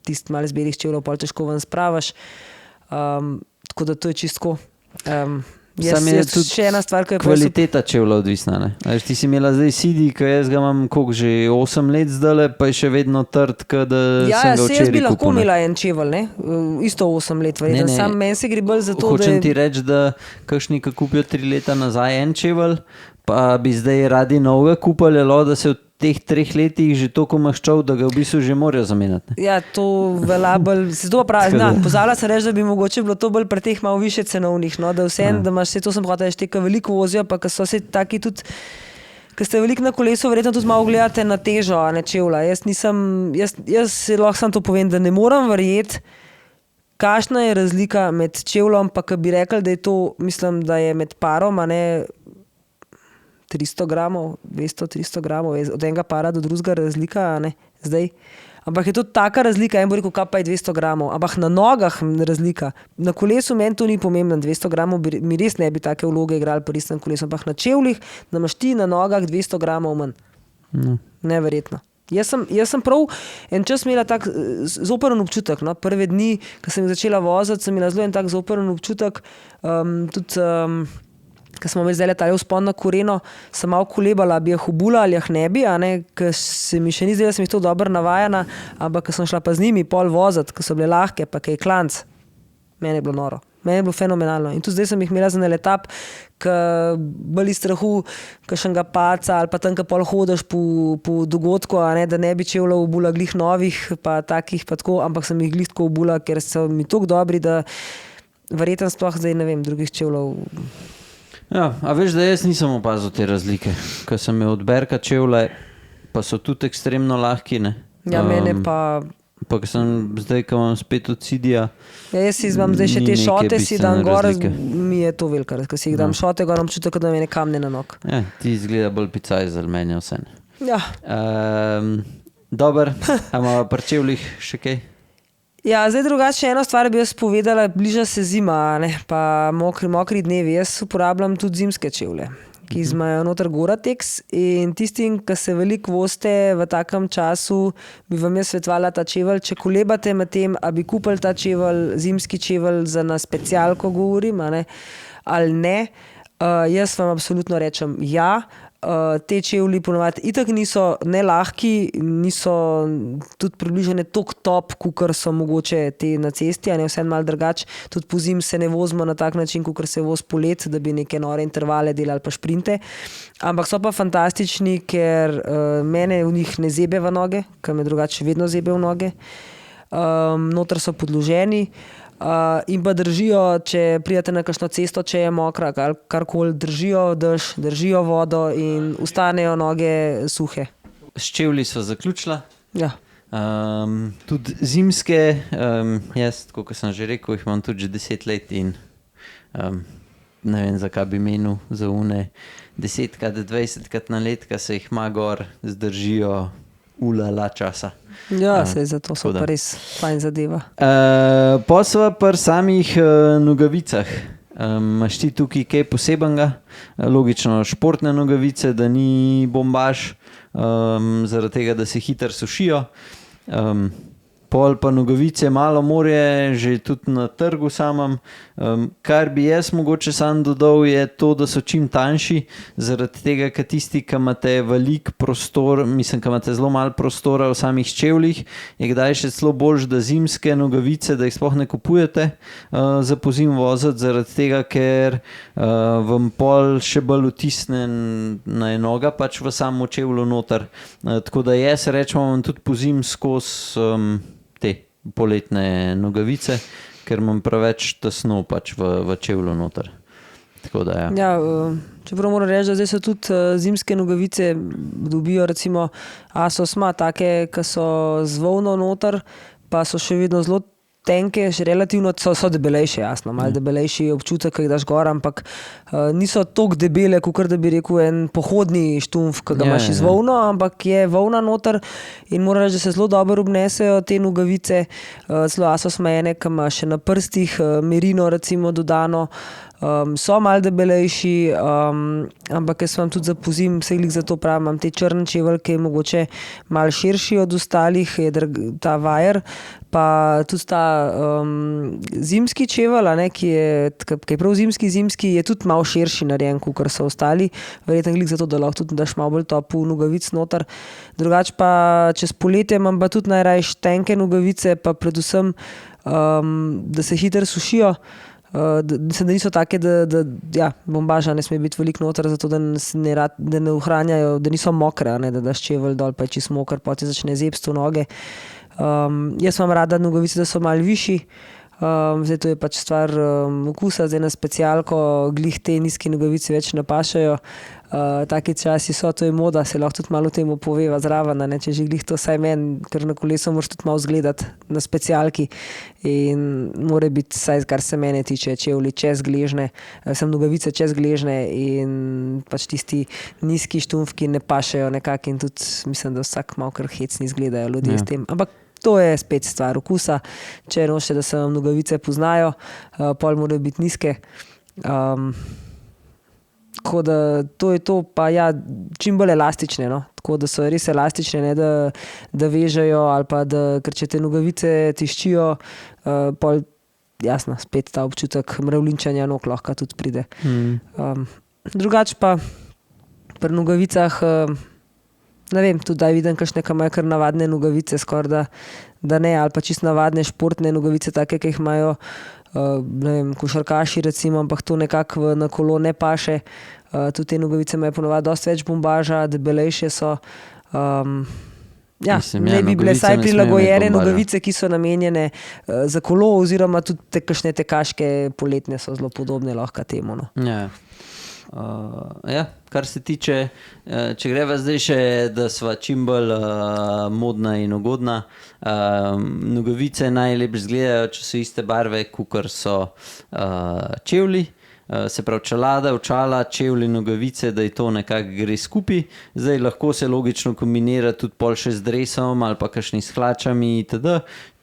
tisti malo z belih čevljev pol težko ven spravaš. Tako da to je čistko. Še ena stvar, kvaliteta čevlja odvisna, ne? Ti si imela zdaj CD, ki jaz ga imam že 8 let zdale, pa je še vedno trd, da sem ga včeraj kupil. Jaz bi lahko imela en čevelj, ne? Isto 8 let, verjetno. Sam meni se gre bolj za to, Hočem ti reči, da kakšni, ki kupijo 3 leta nazaj en čevelj, pa bi zdaj radi novega kupili, da se v teh 3 letih že toliko maščal, da ga v bistvu že morajo zamenjati. Ja, to velja bolj, se to pravi, pozabila se reči, da bi mogoče bilo to bolj pri teh malo više cenovnih, no, da vsem, da imaš, to sem hotel reči, ki veliko vozijo, pa ki so se taki tudi, ki ste veliko na kolesu, verjetno tudi malo gledate na težo, a ne čevlja. Jaz lahko samo to povem, da ne moram verjeti, kakšna je razlika med čevljem, pa ki bi rekli, da je to, mislim, da je med parom, a ne 300 gramov, 200-300 gramov, od enega para do drugega razlika, a ne, zdaj. Ampak je to taka razlika, en bo rekel, kaj pa je 200 gramov, ampak na nogah razlika. Na kolesu meni to ni pomembno, 200 gramov mi res ne bi take vloge igrali pri resnem kolesu, ampak na čevljih, da imaš ti na nogah 200 gramov manj. Neverjetno. Jaz sem prav en čas imela tak zoperen občutek, no? Prve dni, ko sem začela voziti, sem imela zelo en tak zoperen občutek, ko smo imeli zdaj letali vzpon na Koreno, sem malo kolebala, bi jih obula ali jih ne bi, ker se mi še ni zdela, da sem jih to dobro navajena, ampak ko sem šla pa z njimi pol voziti, ko so bile lahke, pa kaj klanc, meni je bilo noro. Meni je bilo fenomenalno. In tudi zdaj sem jih imela za en etap, ko bolj iz strahu, kakšnega paca ali pa tam, ko pol hodiš po dogodku, da ne bi čevljev obula glih novih, pa takih pa tako, ampak sem jih glih tako obula, ker so mi toliko dobri, da verjetno sploh zdaj ne vem, drugih čevljev. Ja, a veš, da jaz nisem opazil te razlike, ko sem imel od Berka čevlje, pa so tudi ekstremno lahki, ne? Ja, mene pa... Pa ko sem zdaj, ko imam spet od Sidija... Ja, jaz si imam zdaj še te šote, si dam gor, mi je to velika, ko si jih dam šote, gor imam čutek, da me ne kamne na nog. Ja, ti izgleda bolj picaj za meni vse. Ja. Dober, a imamo pri čevljih še kaj? Ja, zdaj drugače eno stvar bi jaz povedala, bliža se zima, ne, pa mokri dnevi. Jaz uporabljam tudi zimske čevlje, ki imajo noter Gore-Tex in tistim, ki se veliko vozite v takem času, bi vam jaz svetovala ta čevelj. Če kolebate med tem, a bi kupili ta čevelj, zimski čevelj za na specialko govorim, ali ne, jaz vam absolutno rečem ja. Te čevlji ponovadi itak niso ne lahki, niso tudi približene toliko top, kakor so mogoče te na cesti, a ne vse malo drugače. Tudi po zim se ne vozimo na tak način, kakor se voz polet, da bi neke nore intervale delali pa šprinte. Ampak so pa fantastični, ker mene v njih ne zebe v noge, ker me drugače vedno zebe v noge. Noter so podloženi. In pa držijo, če pridete na kakšno cesto, če je mokra, karkoli, držijo dež, držijo vodo in ostanejo noge suhe. S čevlji so zaključila. Ja. Tudi zimske, jaz, kot sem že rekel, jih imam tudi že 10 let in ne vem, zakaj bi menil za une 10krat, 20krat na let, ko se jih ima gor, zdržijo ulala časa. Ja, zato so pa res fajn zadeva. Posla pri samih nogavicah. Imaš ti tukaj kaj posebenega? Logično športne nogavice, da ni bombaž, zaradi tega, da se hitro sušijo. Pol pa nogavice malo morje, že tudi na trgu samem. Kar bi jaz mogoče sam dodal je to, da so čim tanjši, zaradi tega, ker tisti, ki imate velik prostor, mislim, ki imate zelo malo prostora v samih čevljih, je kdaj še celo boljše, da zimske nogavice, da jih sploh ne kupujete za pozim voziti, zaradi tega, ker vam pol še bolj vtisne na noga pač v samo čevlju noter. Tako da jaz rečem, imam tudi pozim skozi te poletne nogavice, ker imam preveč tesno pač v čevlju noter. Tako da, ja. Ja, čeprav moram reči, da zdaj so tudi zimske nogavice, dobijo recimo Asos ima take, ki so z volno noter, pa so še vedno zelo tenke, še relativno so debelejše, jasno, malo debelejši občutek, ki jih daš gor, ampak niso toliko debele, kakor da bi rekel en pohodni štumf, ki ga imaš iz volno, ampak je volna noter in moram reči, da se zelo dobro obnesejo te nogavice. Celo Asos ima ene, ki ima še na prstih merino recimo dodano, so malo debelejši, ampak jaz vam tudi za pozim, vse glih za to pravim, imam te črn čevelj, ki je mogoče malo širši od ostalih, je ta vajer, pa tudi ta zimski čevelj, ki je prav zimski, je tudi malo širši narejen, kakor so ostali, verjetno glih za to, da lahko tudi daš malo bolj topu nogavic noter. Drugače pa čez poletje imam pa tudi najrajš tenke nogavice, pa predvsem, da se hitro sušijo. Mislim, da niso take, da bombaža ne sme biti veliko noter, zato da ne ohranjajo, da niso mokre, da daš čevelj dol, pa je čisto moker, potem začne zebst v noge. Jaz imam rada nogavice, da so malo višji, zdaj to je pač stvar okusa, zdaj na specialko glih te nizke nogavice več ne pašajo, taki časi so, to je moda, se lahko tudi malo temu poveva zraven, ne, če že glih to saj meni, ker na kolesu moraš tudi malo zgledati na specialki in mora biti, saj kar se mene tiče, čevlji čez gležne, sem nogavice čez gležne in pač tisti nizki štumfki ne pašejo nekako in tudi mislim, da vsak malo kar hecni izgledajo ljudje s tem, ampak to je spet stvar okusa, če noče, da se vam nogavice poznajo, pol morajo biti nizke. Tako da to je to, pa ja, čim bolj elastične, no? Tako da so res elastične, ne da vežejo ali pa da, ker če te nogavice tiščijo, pol jasno, spet ta občutek mravljinčanja nog lahko tudi pride. Drugače pa pri nogavicah, ne vem, tudi da vidim kakšne, ki imajo kar navadne nogavice, skoraj da ne, ali pa čisto navadne športne nogavice, take, ki jih imajo ne vem, košarkaši recimo, ampak to nekako na kolo ne paše. Tudi te nogavice imajo ponovadi dosti več bombaža, debelejše so. Mislim, ne bi bile saj prilagojene nogavice, ki so namenjene za kolo oziroma tudi te kakšne tekaške poletne so zelo podobne lahko temu. No. Ja, kar se tiče, če greva zdaj še, da sva čim bolj modna in ugodna, nogavice najlepše izgledajo, če so iste barve, kakor so čevlji, se pravi čelada, očala, čevlji, nogavice, da je to nekako gre skupaj. Zdaj lahko se logično kombinira tudi pol še z dresom ali pa kakšni s hlačami itd.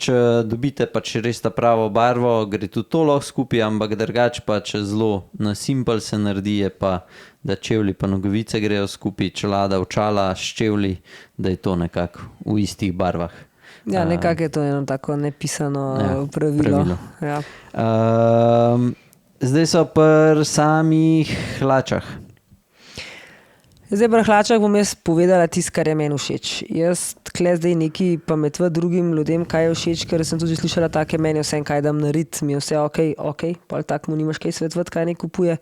Če dobite pač res ta pravo barvo, gre tudi to lahko skupaj, ampak drugače pa če zelo na simpel se naredi, je pa, da čevlji pa nogavice grejo skupaj, čelada, očala, s čevlji, da je to nekako v istih barvah. Ja, nekako je to eno tako nepisano pravilo. Ja. Zdaj so pri samih hlačah. Zdaj pri hlačah bom jaz povedala tisto, kar je meni všeč. Jaz tle zdaj neki pametvati drugim ljudem, kaj je všeč, ker sem tudi slišala take meni vsem, kaj dam narediti, mi je vse ok, pol tak mu nimaš kaj svetovati, kaj ne kupuje.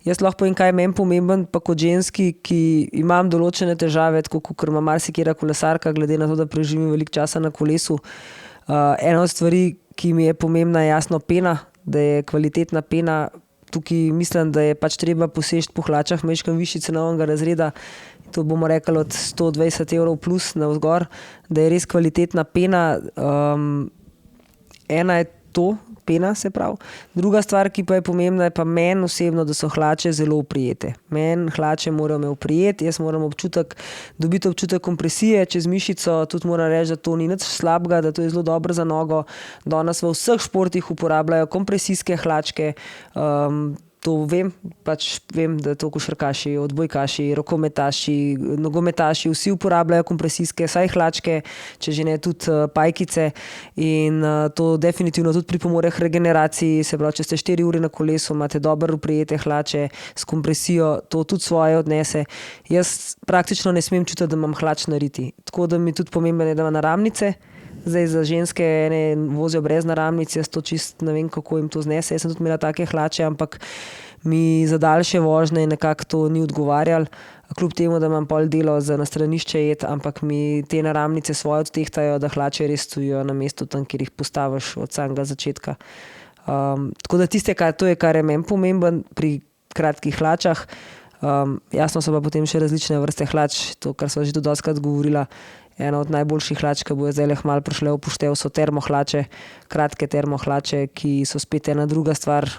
Jaz lahko povem, kaj je meni pomemben, pa kot ženski, ki imam določene težave, tako kot ima marsikera kolesarka, glede na to, da preživim veliko časa na kolesu. Ena od stvari, ki mi je pomembna, je jasno pena, da je kvalitetna pena. Tukaj mislim, da je pač treba poseči po hlačah majčkeno višji cenovnega razreda, to bomo rekli od 120 € plus navzgor, da je res kvalitetna pena. Ena je to, pena se pravi. Druga stvar, ki pa je pomembna, je pa meni osebno, da so hlače zelo oprijete. Meni hlače morajo me oprijeti, jaz moram dobiti občutek kompresije čez mišico, tudi moram reči, da to ni nič slabega, da to je zelo dobro za nogo. Danes v vseh športih uporabljajo kompresijske hlačke, to vem, da to košarkaši, odbojkaši, rokometaši, nogometaši, vsi uporabljajo kompresijske, saj hlačke, če že ne tudi pajkice in to definitivno tudi pripomore k regeneraciji, se pravi, če ste 4 ure na kolesu, imate dobro oprijete hlače s kompresijo, to tudi svoje odnese. Jaz praktično ne smem čutiti, da imam hlač nariti, tako da mi tudi pomembno je, da ima naramnice. Zdaj za ženske ene vozijo brez naramnic, jaz to čist ne vem, kako jim to znese. Jaz sem tudi imela take hlače, ampak mi za daljše vožnje nekako to ni odgovarjalo. Kljub temu, da imam pol delo za na stranišče jet, ampak mi te naramnice svoje odtehtajo, da hlače res stojijo na mestu tam, kjer jih postaviš od samega začetka. Tako da to je, kar je meni pomemben pri kratkih hlačah. Jasno so pa potem še različne vrste hlač, to, kar sva že tudi dostikrat govorila. Ena od najboljših hlač, ki bo zdaj malo prišle v poštev, so termohlače, kratke termohlače, ki so spet ena druga stvar.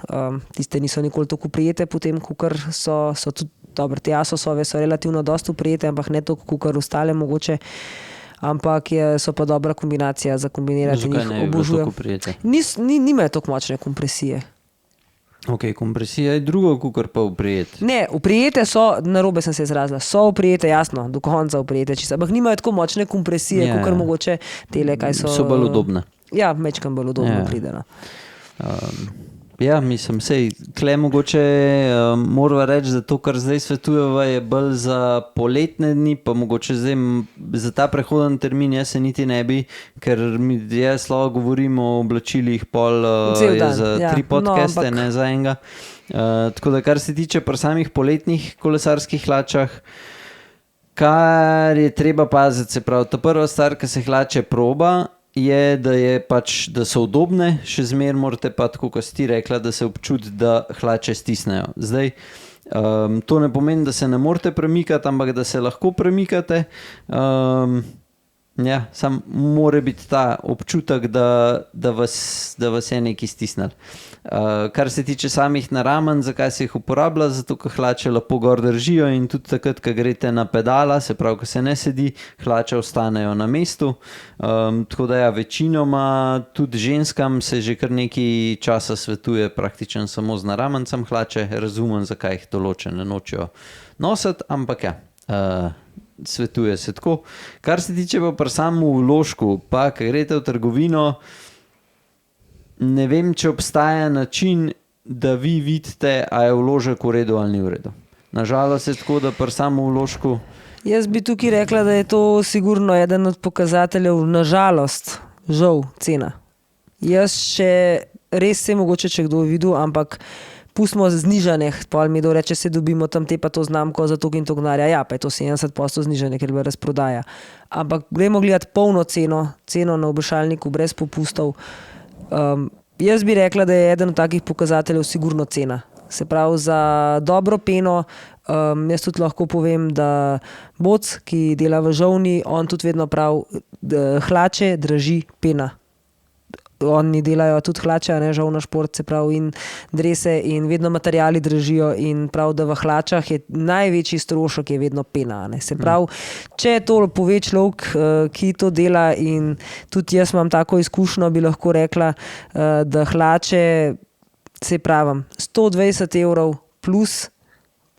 Tiste niso nikoli tako prijete, potem kukar so tudi dobro, te Asosove so relativno dosti prijete, ampak ne toliko kukar ostale mogoče. Ampak so pa dobra kombinacija za kombinirati. Zakaj ne bi bilo toliko prijete? Nimajo toliko močne kompresije. Ok, kompresija je drugo, kakor pa oprijeti. Ne, oprijete so, narobe sem se izrazila, so oprijete, jasno, do konca oprijete, ampak nimajo tako močne kompresije, kakor mogoče tele, kaj so. So bolj udobne. Ja, majčkeno bolj udobno pride. Ja, mislim, tle mogoče morava reči, da to, kar zdaj svetujeva, je bolj za poletne dni, pa mogoče zdaj za ta prehoden termin jaz se niti ne bi, ker jaz lahko govorim o oblačilih pol za 3 podcaste, no, ne za enega. Tako da, kar se tiče pri samih poletnih kolesarskih hlačah, kar je treba paziti, se pravi, ta prva stvar, ki se hlače proba, je, da so udobne, še zmeraj morate pa, tako kot si ti rekla, da se občuti, da hlače stisnejo. Zdaj, To ne pomeni, da se ne morete premikati, ampak da se lahko premikate. Ja, sam mora biti ta občutek, da vas je nekaj stisnil. Kar se tiče samih naramen, zakaj se jih uporablja, zato ker hlače lepo gor držijo in tudi takrat, ko greste na pedala, se pravi, ko se ne sedi, hlače ostanejo na mestu. Tako da ja, večinoma tudi ženskam se že kar nekaj časa svetuje praktično samo z naramencem hlače. Razumem, zakaj jih določene nočejo nositi, ampak ja, svetuje se tako. Kar se tiče pa pri samem vložku, pa ko greste v trgovino, ne vem, če obstaja način, da vi vidite, a je vložek v redu ali ni v redu. Nažalost je tako, da pri samem vložku... Jaz bi tukaj rekla, da je to sigurno eden od pokazateljev, nažalost, žal, cena. Jaz še res se mogoče, če kdo videl, ampak pustimo znižanje, pol mi do reče, se dobimo tam te pa to znamko za toliko in toliko denarja. Ja, pa je to 70% znižanje, ker je bila razprodaja. Ampak gremo gledati polno ceno na obešalniku brez popustov. Jaz bi rekla, da je eden od takih pokazateljev sigurno cena. Se pravi, za dobro peno, jaz tudi lahko povem, da Boc, ki dela v žolni, on tudi vedno pravi, da hlače draži pena. Oni delajo tudi hlače, ne, žolna šport, se pravi, in drese in vedno materiali držijo in prav, da v hlačah je največji strošek je vedno pena. Ne. Se pravi, če to pove človek, ki to dela in tudi jaz imam tako izkušnjo, bi lahko rekla, da hlače, se pravim, 120 € plus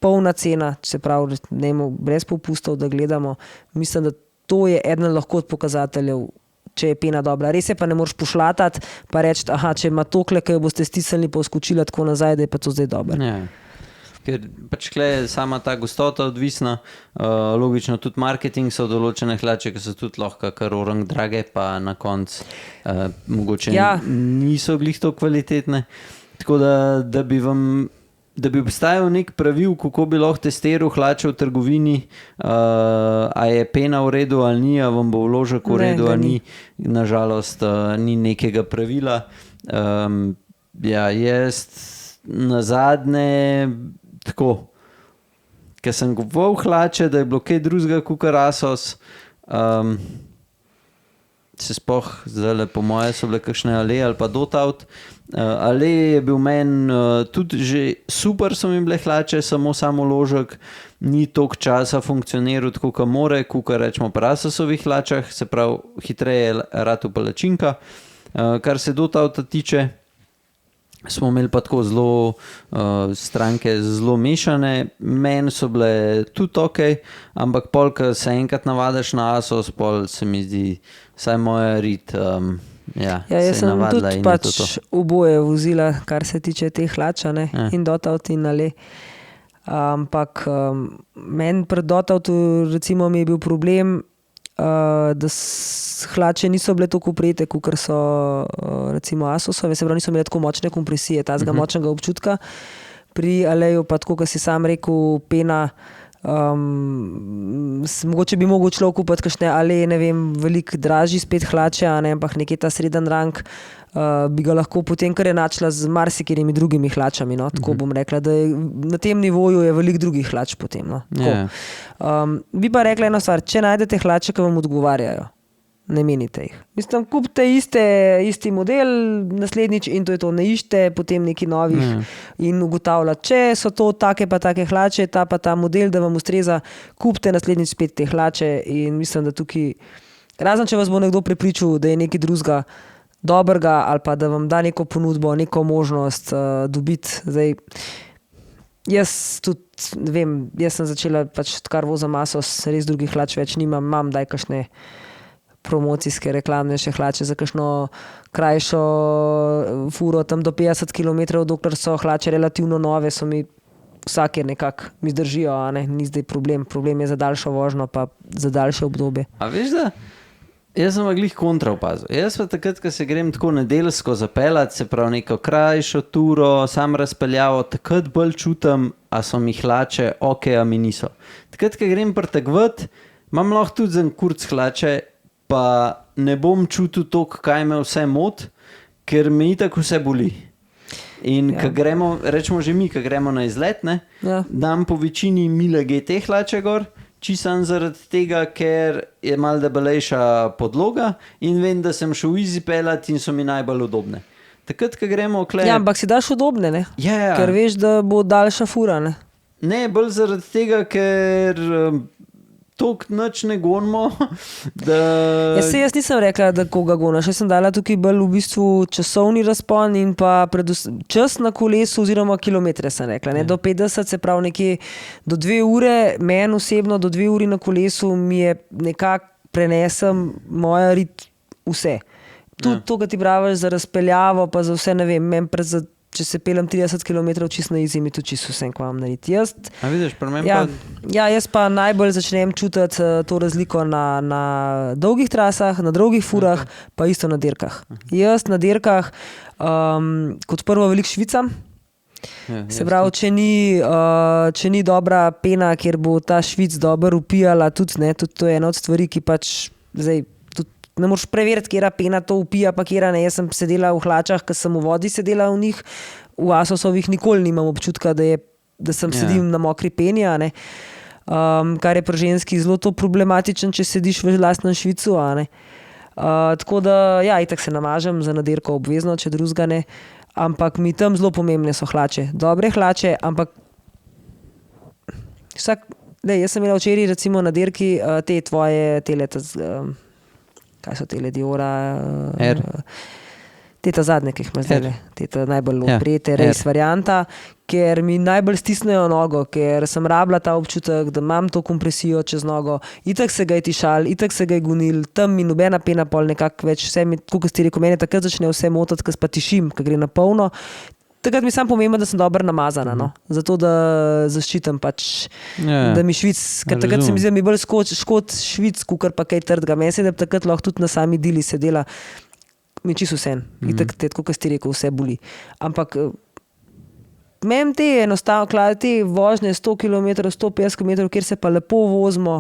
polna cena, se pravi, brez popustov, da gledamo, mislim, da to je eden lahko od pokazateljev, če je pena dobra. Res je, pa ne moreš pošlatati, pa reči, aha, če ima tokle, ki jo boste stisnili, pa skočila tako nazaj, da je pa to zdaj dobro. Ja. Ker pač kle je sama ta gostota odvisna, logično tudi marketing so določene hlače, ki so tudi lahko kar orang drage, pa na koncu mogoče niso glih to kvalitetne. Tako da bi obstajal nek pravil, kako bi lahko testiral hlače v trgovini, a je pena v redu ali ni, a vam bo vložek v redu ali ni. Nažalost, ni nekega pravila. Ja, jaz nazadnje tako, ker sem kupoval hlače, da je bilo kaj drugega kakor Asos, se sploh zdaj po moje so bile kakšne Ale ali pa Dotaut. Ale je bil meni tudi že super, so mi bile hlače, samo vložek ni toliko časa funkcioniral tako, kot more, kakor rečemo pri Asosovih hlačah, se pravi, hitreje je ratu palačinka. Kar se Dotauta tiče, smo imeli pa tako zelo stranke zelo mešane, meni so bile tudi ok, ampak pol, ko se enkrat navadiš na Asos, pol se mi zdi, vsaj moja rit, ja, jaz sem tudi pač oboje vozila, kar se tiče teh hlač, in Dotaut in Ale. Ampak meni pri Dotautu recimo mi je bil problem, da hlače niso bile tako prijete, kot so recimo Asosove, se pravi, niso imeli tako močne kompresije, tazga močnega občutka. Pri Aleju pa tako, kot si sam rekel, pena, mogoče bi mogel človek kupiti kakšne Ale, ne vem, veliko dražji spet hlače, ampak nekje ta sreden rang, bi ga lahko potem kar enačila z marsikjerimi drugimi hlačami, no? Tako bom rekla, da na tem nivoju je veliko drugih hlač potem. No? Bi pa rekla eno stvar, če najdete hlače, ki vam odgovarjajo, ne menite jih. Mislim, kupite isti model, naslednjič in to je to, ne iščite potem nekih novih in ugotavljate, če so to take pa take hlače, ta pa ta model, da vam ustreza, kupite naslednjič spet te hlače in mislim, da tukaj, razen če vas bo nekdo prepričal, da je nekaj drugega dobrega ali pa da vam da neko ponudbo, neko možnost dobiti. Zdaj, jaz tudi, ne vem, jaz sem začela pač kar vozim Asos, res drugih hlač več nimam, imam daj kakšne promocijske reklamnejše hlače za kakšno krajšo furo, tam do 50 km, dokler so hlače relativno nove, so mi vsake nekako mi zdržijo, ni zdaj problem. Problem je za daljšo vožnjo pa za daljše obdobje. A veš da, jaz sem glih kontra opazil. Jaz pa takrat, ko se grem tako nedeljsko zapeljati, se pravi neko krajšo turo, sam razpeljavo, takrat bolj čutim, a so mi hlače ok, a mi niso. Takrat, ko grem pretekvat, imam lahko tudi za kurc hlače, pa ne bom čutil toliko, kaj me vse mot, ker me itak vse boli. In ko gremo, rečemo že mi, ko gremo na izlet, ne, dam po večini mile GT hlače gor, čisto zaradi tega, ker je malo debelejša podloga in vem, da sem šel easy pelat in so mi najbolj udobne. Takrat, ko gremo okle... Ja, ampak si daš udobne, ne? Ja. Ker veš, da bo daljša fura, ne? Ne, bolj zaradi tega, ker toliko nič ne gonimo, da... Jaz nisem rekla, da koga gonaš. Jaz sem dala tukaj bolj v bistvu časovni razpon in pa čas na kolesu oziroma kilometre sem rekla. Ne? Do 50, se pravi nekje do 2 ure, meni osebno do 2 uri na kolesu mi je nekako prenesem moja rit vse. Tudi to, kar ti praviš za razpeljavo, pa za vse, ne vem, če se pelem 30 km čisto na izimi, tudi čisto vsem, ko vam narediti. A vidiš, pri meni pa... Ja, jaz pa najbolj začnem čutiti to razliko na dolgih trasah, na dolgih furah, pa isto na dirkah. Jaz na dirkah kot prvo veliko švicam. Se pravi, če ni dobra pena, kjer bo ta švic dobro upijala, tudi to je ena od stvari, ki pač zdaj ne moreš preveriti, kjera pena to upija, pa kjera ne. Jaz sem sedela v hlačah, ko sem v vodi sedela v njih, v Asosovih nikoli nimam občutka, da sem sedim na mokri peni, kar je pri ženski zelo to problematično, če sediš v lastnem švicu. Tako da, ja, itak se namažem za nadirko obvezno, če drugega ne, ampak mi tam zelo pomembne so hlače. Dobre hlače, ampak jaz sem imela včeraj recimo na dirki te tvoje kaj so tele Diora? Te zadnje, ki jih ima zdaj, te najbolj oprijete, res varianta, ker mi najbolj stisnejo nogo, ker sem rabila ta občutek, da imam to kompresijo čez nogo, itak se ga je tišal, itak se ga je gonil, tam mi nobena pena pol nekako več, vse mi, kot ste rekel, meni takrat začne vse motati, ko pa tišim, ko gre na polno. Takrat mi samo pomembno, da sem dobro namazana, zato da zaščitam pač, da mi švic, ker takrat se mi zdi, da mi bolj škod švic, kukor pa kaj trdga. Meni se da bi takrat lahko tudi na sami dili sedela, mi čisto vse, tako kot ste rekel, vse boli. Ampak meni te enostavno, te vožnje 100 km, 150 km, kjer se pa lepo vozimo,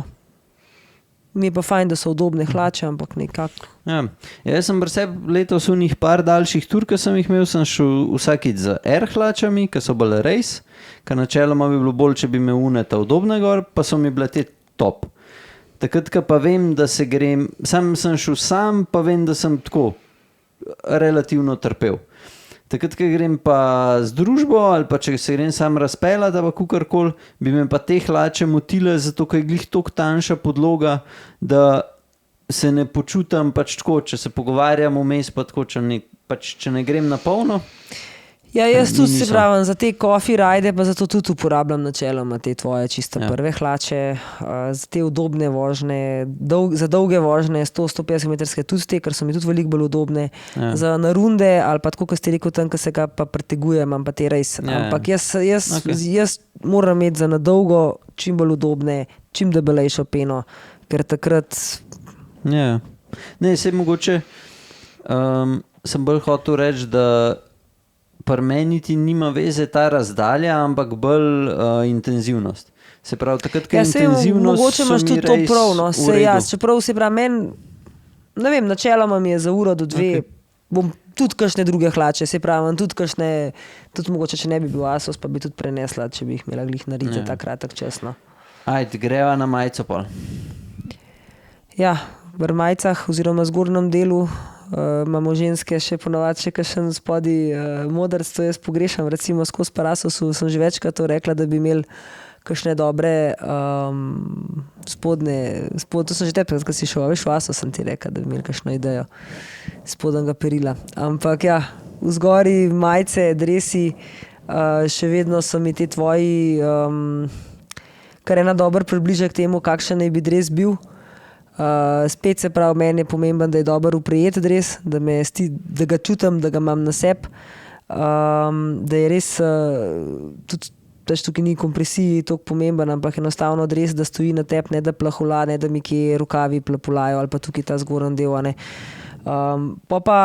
mi je pa fajn, da so udobne hlače, ampak nekako. Ja, jaz sem pri sebi letos v njih par daljših tur, ki sem jih imel, sem šel vsakič z air hlačami, ki so bile res, ker načeloma bi bilo bolj, če bi me uneta udobne gor, pa so mi bile te top. Takrat, pa vem, da se grem, sam sem šel sam, pa vem, da sem tako relativno trpel. Takrat, ko grem pa z družbo ali pa če se grem sam razpeljati, pa kukorkoli, bi me pa te hlače motile, zato ker je glih toliko tanjša podloga, da se ne počutam pač tako, če se pogovarjam vmes, pa tako, če ne grem na polno. Ja, jaz tudi se pravim, za te coffee ride, pa zato tudi uporabljam načeloma te tvoje čiste prve hlače, za te udobne vožnje, za dolge vožnje, 100-150 metrske, tudi te, ker so mi tudi veliko bolj udobne, za na runde, ali pa tako, kot ste rekel, tam, ko se ga pa pretegujem, pa te res. Ampak jaz moram imeti za na dolgo čim bolj udobne, čim debelejšo peno, ker takrat... Ja, ne, sej mogoče sem bolj hotel reči, da pri meni ti nima veze ta razdalja, ampak bolj intenzivnost. Se pravi, takrat, ko je intenzivnost, mogoče imaš tudi to prav, no, čeprav se pravi, meni, ne vem, načeloma mi je za uro do 2, bom tudi kakšne druge hlače, se pravi, tudi mogoče, če ne bi bil Asos, pa bi tudi prenesla, če bi jih imela glih narediti ta kratek čas, no. Ajde, greva na majico pol. Ja, v majicah oziroma zgornjem delu imamo ženske še ponovadi še kakšen spodi modrc, to jaz pogrešam, recimo skozi Parasosu sem že večkrat to rekla, da bi imeli kakšne dobre spodne, to sem že tepet, ko si šel, veš, v Asos sem ti rekla, da bi imeli kakšno idejo spodnega perila. Ampak ja, vzgori majice, dresi, še vedno so mi te tvoji kar ena dober približek temu, kakšen naj bi dres bil. Spet se pravi, meni je pomemben, da je dober uprijet dres, da ga čutim, da ga imam na sebi, da je res tudi tukaj ni kompresiji toliko pomemben, ampak enostavno dres, da stoji na tebi, ne da plahula, ne da mi kje rokavi plapulajo ali pa tukaj ta zgoren del. Pa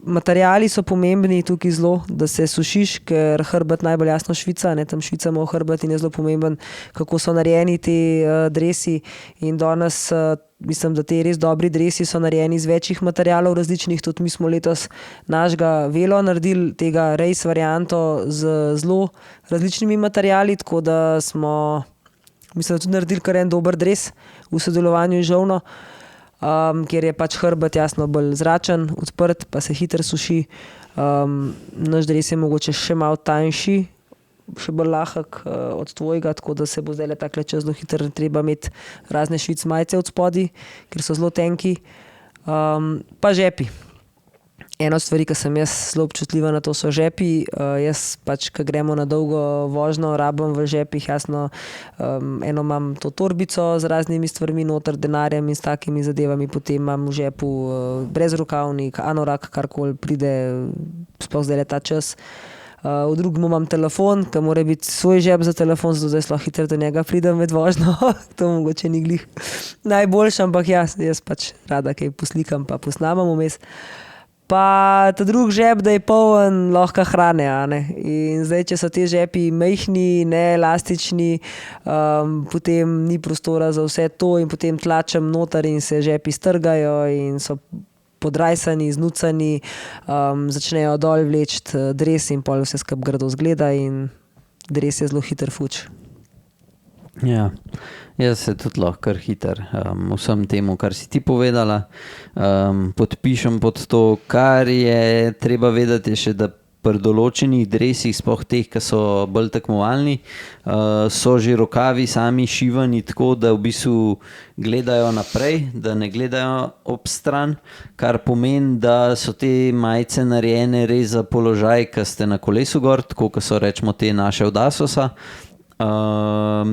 materiali so pomembni tukaj zelo, da se sušiš, ker hrbet najbolj jasno švica, tam švicamo hrbet in je zelo pomemben, kako so narejeni ti dresi in danes mislim, da te res dobri dresi so narejeni iz večjih materialov različnih, tudi mi smo letos našega velo naredili, tega race varianto z zelo različnimi materiali, tako da smo, mislim, tudi naredili kar en dober dres v sodelovanju z žolno, kjer je pač hrbet jasno bolj zračen, odprt, pa se hitro suši. Naš dres je mogoče še malo tanjši, še bolj lahek od tvojega, tako da se bo zdaj takle čez zelo hitro treba imeti razne švic majice od spodaj, ker so zelo tenki. Pa žepi. Ena od stvari, ki sem jaz zelo občutljiva na to, so žepi. Jaz pač, ko gremo na dolgo vožnjo, rabim v žepih, jasno, eno imam to torbico z raznimi stvarmi noter, denarjem in s takimi zadevami, potem imam v žepu brezrokavnik, anorak, karkoli pride, sploh zdaj ta čas. V drugem imam telefon, ki mora biti svoj žep za telefon, zato zdaj lahko hitro do njega pridem med vožnjo. To mogoče ni glih najboljše, ampak jaz pač rada kaj poslikam pa posnamam vmes. Pa ta drug žep, da je poln lahko hrane. In zdaj, če so te žepi majhni, neelastični, potem ni prostora za vse to in potem tlačem noter in se žepi strgajo in so podrajsani, znucani, začnejo dol vleči dres in pol vse skupaj grdo zgleda in dres je zelo hiter fuč. Ja, jaz se tudi lahko kar hiter vsem temu, kar si ti povedala, podpišem pod to, kar je treba vedeti še, da pri določenih dresih, sploh teh, ki so bolj tekmovalni, so že rokavi sami šivani tako, da v bistvu gledajo naprej, da ne gledajo ob stran, kar pomeni, da so te majice narejene res za položaj, ki ste na kolesu gor, tako kot so rečemo te naše od Asosa.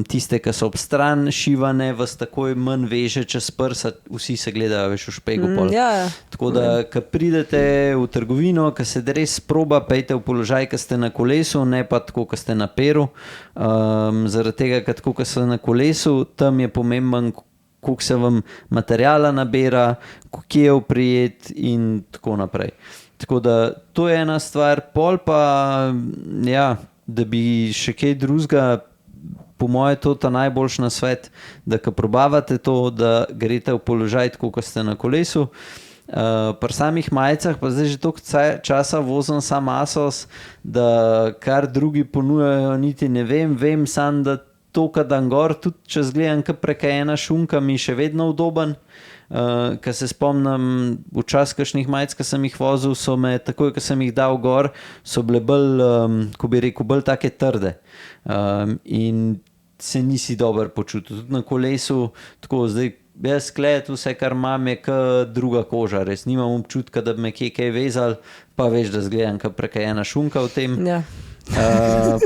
Tiste, ki so ob stran šivane, vas takoj manj veže čez prsa, vsi se gledajo več v špegu pol. Tako da, ko pridete v trgovino, ko se dres proba, pejte v položaj, ko ste na kolesu, ne pa tako, ko ste na peru. Zaradi tega, ker tako, ko ste na kolesu, tam je pomemben, koliko se vam materijala nabira, koliko je oprijet in tako naprej. Tako da, to je ena stvar. Pol pa, ja, da bi še kaj drugega, po moje to ta najboljši nasvet, da ko probavate to, da greste v položaj tako, ko ste na kolesu. Pri samih majicah pa zdaj že toliko časa vozim sam Asos, da kar drugi ponujajo, niti ne vem sam, da to, kad dan gor, tudi če zgledam, kar prekajena šunka, mi še vedno udoben. Ko se spomnim včasih kakšnih majic, ko sem jih vozil, so me takoj, ko sem jih dal gor, so bile bolj, ko bi rekel, bolj take trde. In se nisi dobro počutil. Tudi na kolesu, tako zdaj, jaz sklet, vse, kar imam, je kot druga koža. Res nimam občutka, da bi me kaj vezal, pa veš, da zgledam, kot prekajena šunka v tem. Ja.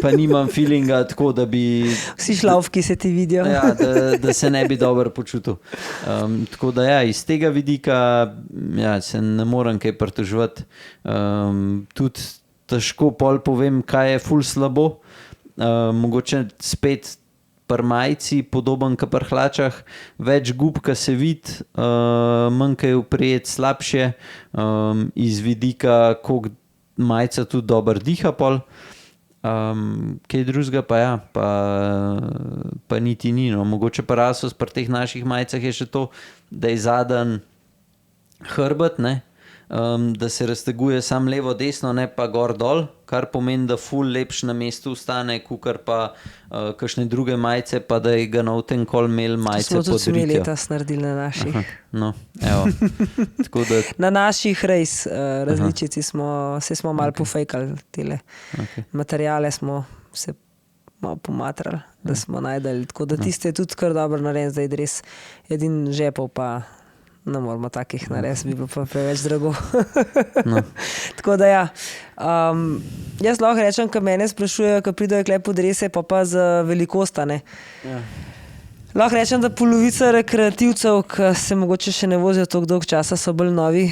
Pa nimam feelinga tako, da bi... Vsi šlavki se ti vidijo. Ja, da se ne bi dobro počutil. Tako da ja, iz tega vidika ja, se ne morem kaj pritoževati. Tudi težko pol povem, kaj je ful slabo. Mogoče spet pri majici, podoben kot pri hlačah, več gub, ki se vidi, manj kaj oprijet, slabše, iz vidika, koliko majica tudi dobro diha pol. Kaj drugega pa ja, pa niti ni. No. Mogoče pa Asos pri teh naših majicah je še to, da je zadan hrbet, ne? Da se razteguje sam levo desno, ne pa gor dol, kar pomeni, da ful lepš na mestu ostane, kukar pa kakšne druge majice, pa da je ga na tem kol imel majice pod ritjo. Smo tudi mi letos naredili na naših. No, evo. Tako da... Na naših race različici smo malo pofejkali tele materijale, smo se malo pomatrali, da smo najdeli. Tako da tiste je tudi kar dobro narejen, zdaj res edin žepov pa ne moramo takih narediti, bi bilo pa preveč drago. No. Tako da ja, jaz lahko rečem, ko mene sprašujejo, ko pridejo klepo drese, pa z velikostane. Ja. Lahko rečem, da polovica rekreativcev, ki se mogoče še ne vozijo toliko dolg časa, so bolj novi,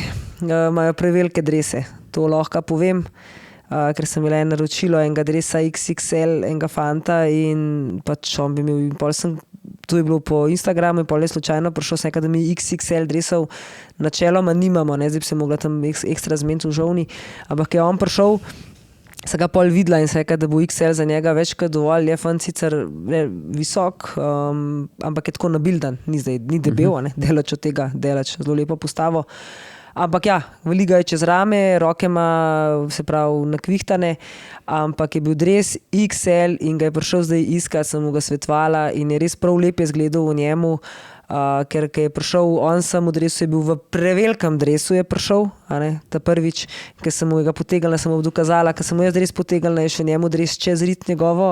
imajo prevelike drese. To lahko povem, ker sem imela naročilo enega dresa XXL, enega fanta in pač on bi imel, in pol sem, to je bilo po Instagramu in pol je slučajno prišel sem nekaj, da mi XXL dresov načeloma nimamo, ne, zdaj bi se mogla tam ekstra zmeniti v žovni, ampak je on prišel sem ga pol videla in sem rekla, da bo XL za njega več kot dovolj. Je fant sicer visok, ampak je tako nabildan, ni debel, ne, delač od tega, zelo lepo postavo. Ampak ja, veliga je čez rame, roke ima, se pravi, nakvihtane, ampak je bil dres XL in ga je prišel zdaj iskati, sem mu ga svetovala in je res prav lep je zgledal v njemu, ker je prišel, on sem v dresu je bil v prevelikem dresu je prišel, ta prvič, ker sem mu ga potegnila, sem mu dokazala, ker sem mu jaz dres potegnila, je še njemu dres čez rit njegovo,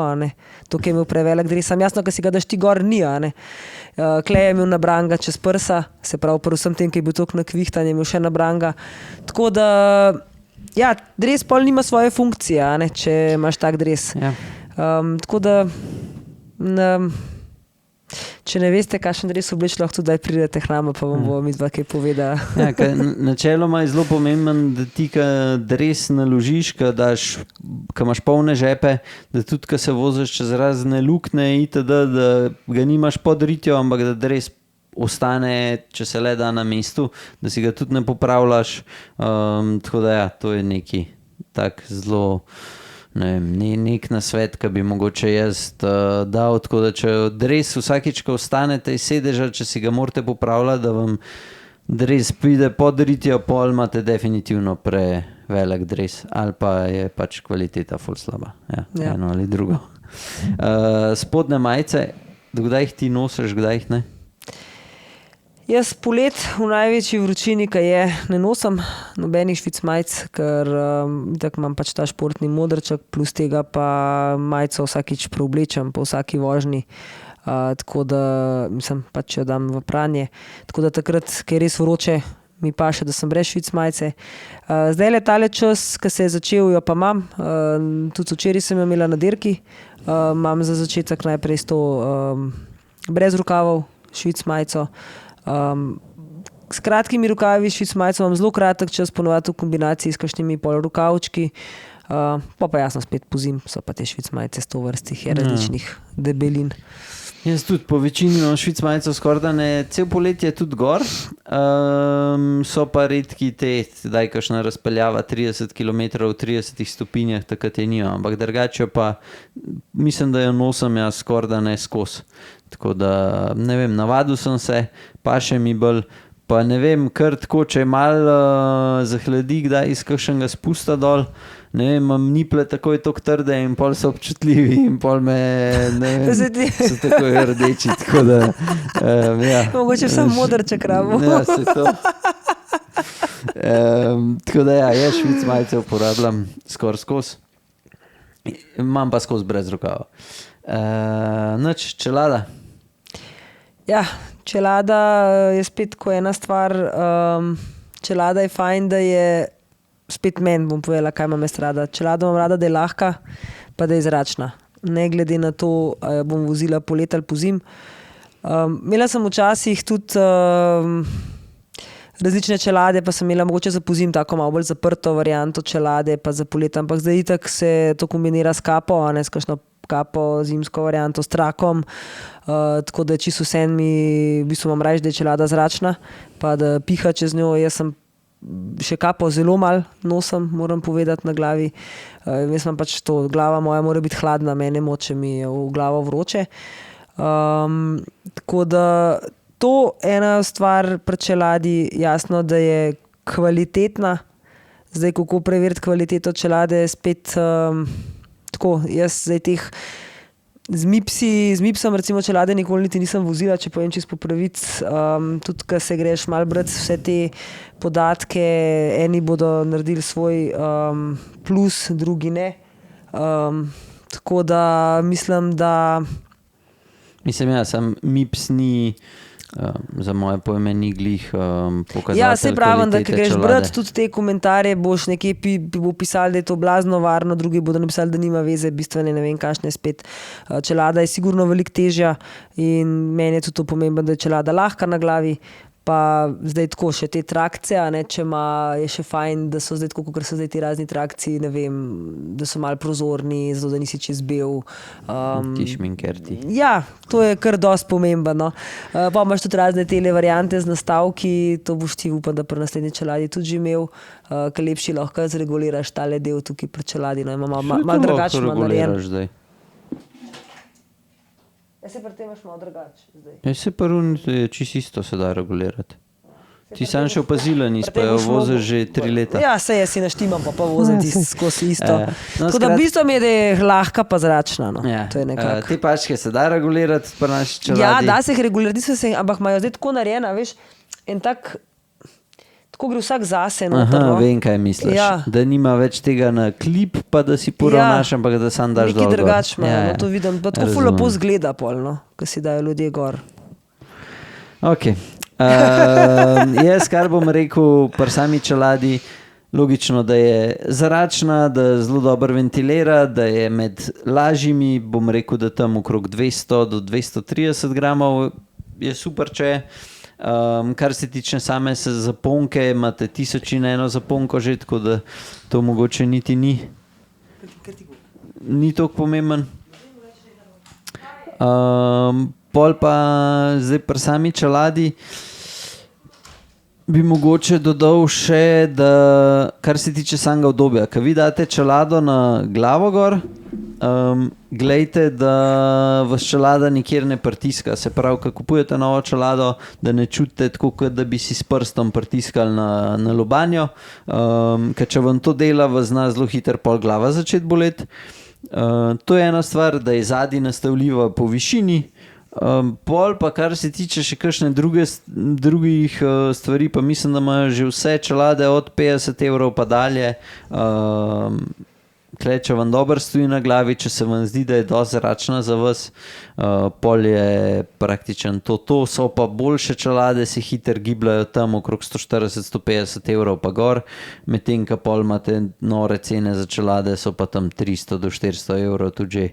to, ki je imel prevelik dres, sam jasno, ker si ga daš ti gor ni, Klej je imel nabranga čez prsa, se pravi, vsem tem, ki je bil toliko nakvihtan, je imel še nabranga, tako da ja, dres pol nima svoje funkcije, če imaš tak dres. Ja. Tako da če ne veste, kakšen dres obleč, lahko tudi pridete k nama, pa vam bo midva kaj povedala. Ja, načeloma je zelo pomemben, da ti, ko dres naložiš, ko imaš polne žepe, da tudi, ko se voziš čez razne luknje itd., da ga nimaš pod ritjo, ampak da dres ostane, če se le da na mestu, da si ga tudi ne popravljaš. Tako da ja, to je neki tak zelo... nek nasvet, ki bi mogoče jaz dal, tako da če dres vsakič, ko ostanete iz sedeža, če si ga morate popravljati, da vam dres pride pod ritjo, pol imate definitivno prevelik dres, ali pa je pač kvaliteta ful slaba. Ja. Eno ali drugo. Spodne majice, kdaj jih ti nosiš, kdaj jih ne? Jaz polet v največji vročini, ki je, ne nosim nobenih švic majic, ker tako imam pač ta športni modrček, plus tega pa majico vsakič preoblečem po vsaki vožnji, tako da mislim, pač jo dam v pranje. Tako da takrat, ko je res vroče, mi paše, da sem brez švic majice. Zdaj le tale čas, ko se je začel, jo pa imam, tudi včeraj sem jo imela na dirki, imam za začetek najprej s to brez rokavov švic majico. S kratkimi rokavi švic majico imam zelo kratek čas, ponovadi v kombinaciji s kakšnimi polrokavčki, pa jasno spet pozim, so pa te švic majice 100 vrstih, je različnih debelin. Jaz tudi po večini imam švic majico skoraj da ne, cel poletje tudi gor, so pa redki te, daj kakšna razpeljava 30 km v 30 stopinjah, takrat je nimam, ampak drugače pa mislim, da jo nosim jaz skoraj da ne skozi. Tako da, ne vem, navadil sem se, pa še mi bolj, pa ne vem, kar tako, če je malo zahladi, kdaj iz kakšnega spusta dol, ne vem, imam niple takoj toliko trde in pol so občutljivi in pol me, ne vem, so takoj rdeči, tako da, ja. Mogoče sem modrček rabo. Ja, se to. Tako da ja, jaz švic majice uporabljam skoraj skozi, imam pa skozi brez rokava. Nič, čelada. Ja, čelada je spet ko ena stvar, čelada je fajn, da je spet meni, bom povedala, kaj imam jaz rada. Čelado imam rada, da je lahka, pa da je zračna. Ne glede na to, bom vozila polet ali pozim. Imela sem včasih tudi različne čelade, pa sem imela mogoče za pozim tako malo bolj zaprto varianto čelade, pa za polet, ampak zdaj itak se to kombinira s kapo, a ne s kakšno kapo, zimsko varianto, s trakom, tako da čisto vsem mi, v bistvu imam raje, da je čelada zračna, pa da piha čez njo. Jaz sem še kapo zelo malo nosim, moram povedati, na glavi. Jaz sem pač to, glava moja mora biti hladna, mene moče mi je v glavo vroče. Tako da to ena stvar pri čeladi, jasno, da je kvalitetna. Zdaj, kako preveriti kvaliteto čelade, spet tako, jaz zdaj teh z Mipsom recimo čelade nikoli niti nisem vozila, če povem čisto po pravici, tudi ko se greš malo brati vse te podatke, eni bodo naredili svoj plus, drugi ne. Tako da mislim, da... Mislim, ja, sam Mips ni... za moje pojme ni glih pokazatelj. Ja, se pravim, da ko greš čelade. brati tudi te komentarje, boš nekje bo pisali, da je to blazno varno, drugi bodo napisali, da nima veze, bistvene ne vem kakšne spet. Čelada je sigurno veliko težja in meni je tudi to pomembno, da je čelada lahka na glavi, Pa zdaj tako še te trakcije, a ne, če je še fajn, da so zdaj tako, kot so zdaj ti razni trakciji, ne vem, da so malo prozorni, zato da nisi čez bel. Ti šminkerti. Ja, to je kar dosti pomembno. Pa imaš tudi razne tele variante z nastavki, to boš ti upam, da pri naslednji čeladi tudi že imel, ker lepši lahko zreguliraš tale del tukaj pri čeladi, no, ima malo drugačno narejen. Jaz se pri tem imaš malo drugače zdaj. Ja, se prvo je čisto isto se da regulirati. Ti sam še opazila nis, pa jo voziš že 3 leta. Ja, se jaz si naštimam, pa vozim ti skozi isto. Tako da v bistvu mi je, da je lahka pa zračna. No. Ja. To je nekako. Te pačke se da regulirati pri naši čeladi? Ja, da se jih regulirati, ampak imajo zdaj tako narejena, veš, en tak, tako gre vsak zase. Aha, vem, kaj misliš. Ja. Da nima več tega na klip, pa da si poravnaš, ampak da sam daš dol. Nekaj drugačno, ja. To vidim. Pa tako ful lepo zgleda pol, no, ko si dajo ljudje gor. Ok. Jaz, kar bom rekel pri sami čeladi, logično, da je zračna, da zelo dobro ventilira, da je med lažjimi, bom rekel, da tam okrog 200 do 230 gramov je super, če je. Kar se tiče same zaponke, imate 1001 zaponko že, tako da to mogoče niti ni toliko pomemben. Pol pa zdaj pri sami čeladi bi mogoče dodal še, da kar se tiče samega obdobja, ko vi date čelado na glavo gor, glejte, da vas čelada nikjer ne pritiska. Se pravi, ko kupujete novo čelado, da ne čutite tako, kot da bi si s prstom pritiskali na lobanjo, ker če vam to dela, vas zna zelo hitro pol glava začeti boleti. To je ena stvar, da je zadnji nastavljiva po višini. Pol pa kar se tiče še kakšne drugih stvari, pa mislim, da imajo že vse čelade od 50 evrov pa dalje. Če vam dobro stoji na glavi, če se vam zdi, da je dosti zračna za vas, pol je praktičen to. So pa boljše čelade, se hitro gibljajo tam okrog 140-150 evrov pa gor, medtem ko pol imate nore cene za čelade, so pa tam 300 do 400 evrov tudi že,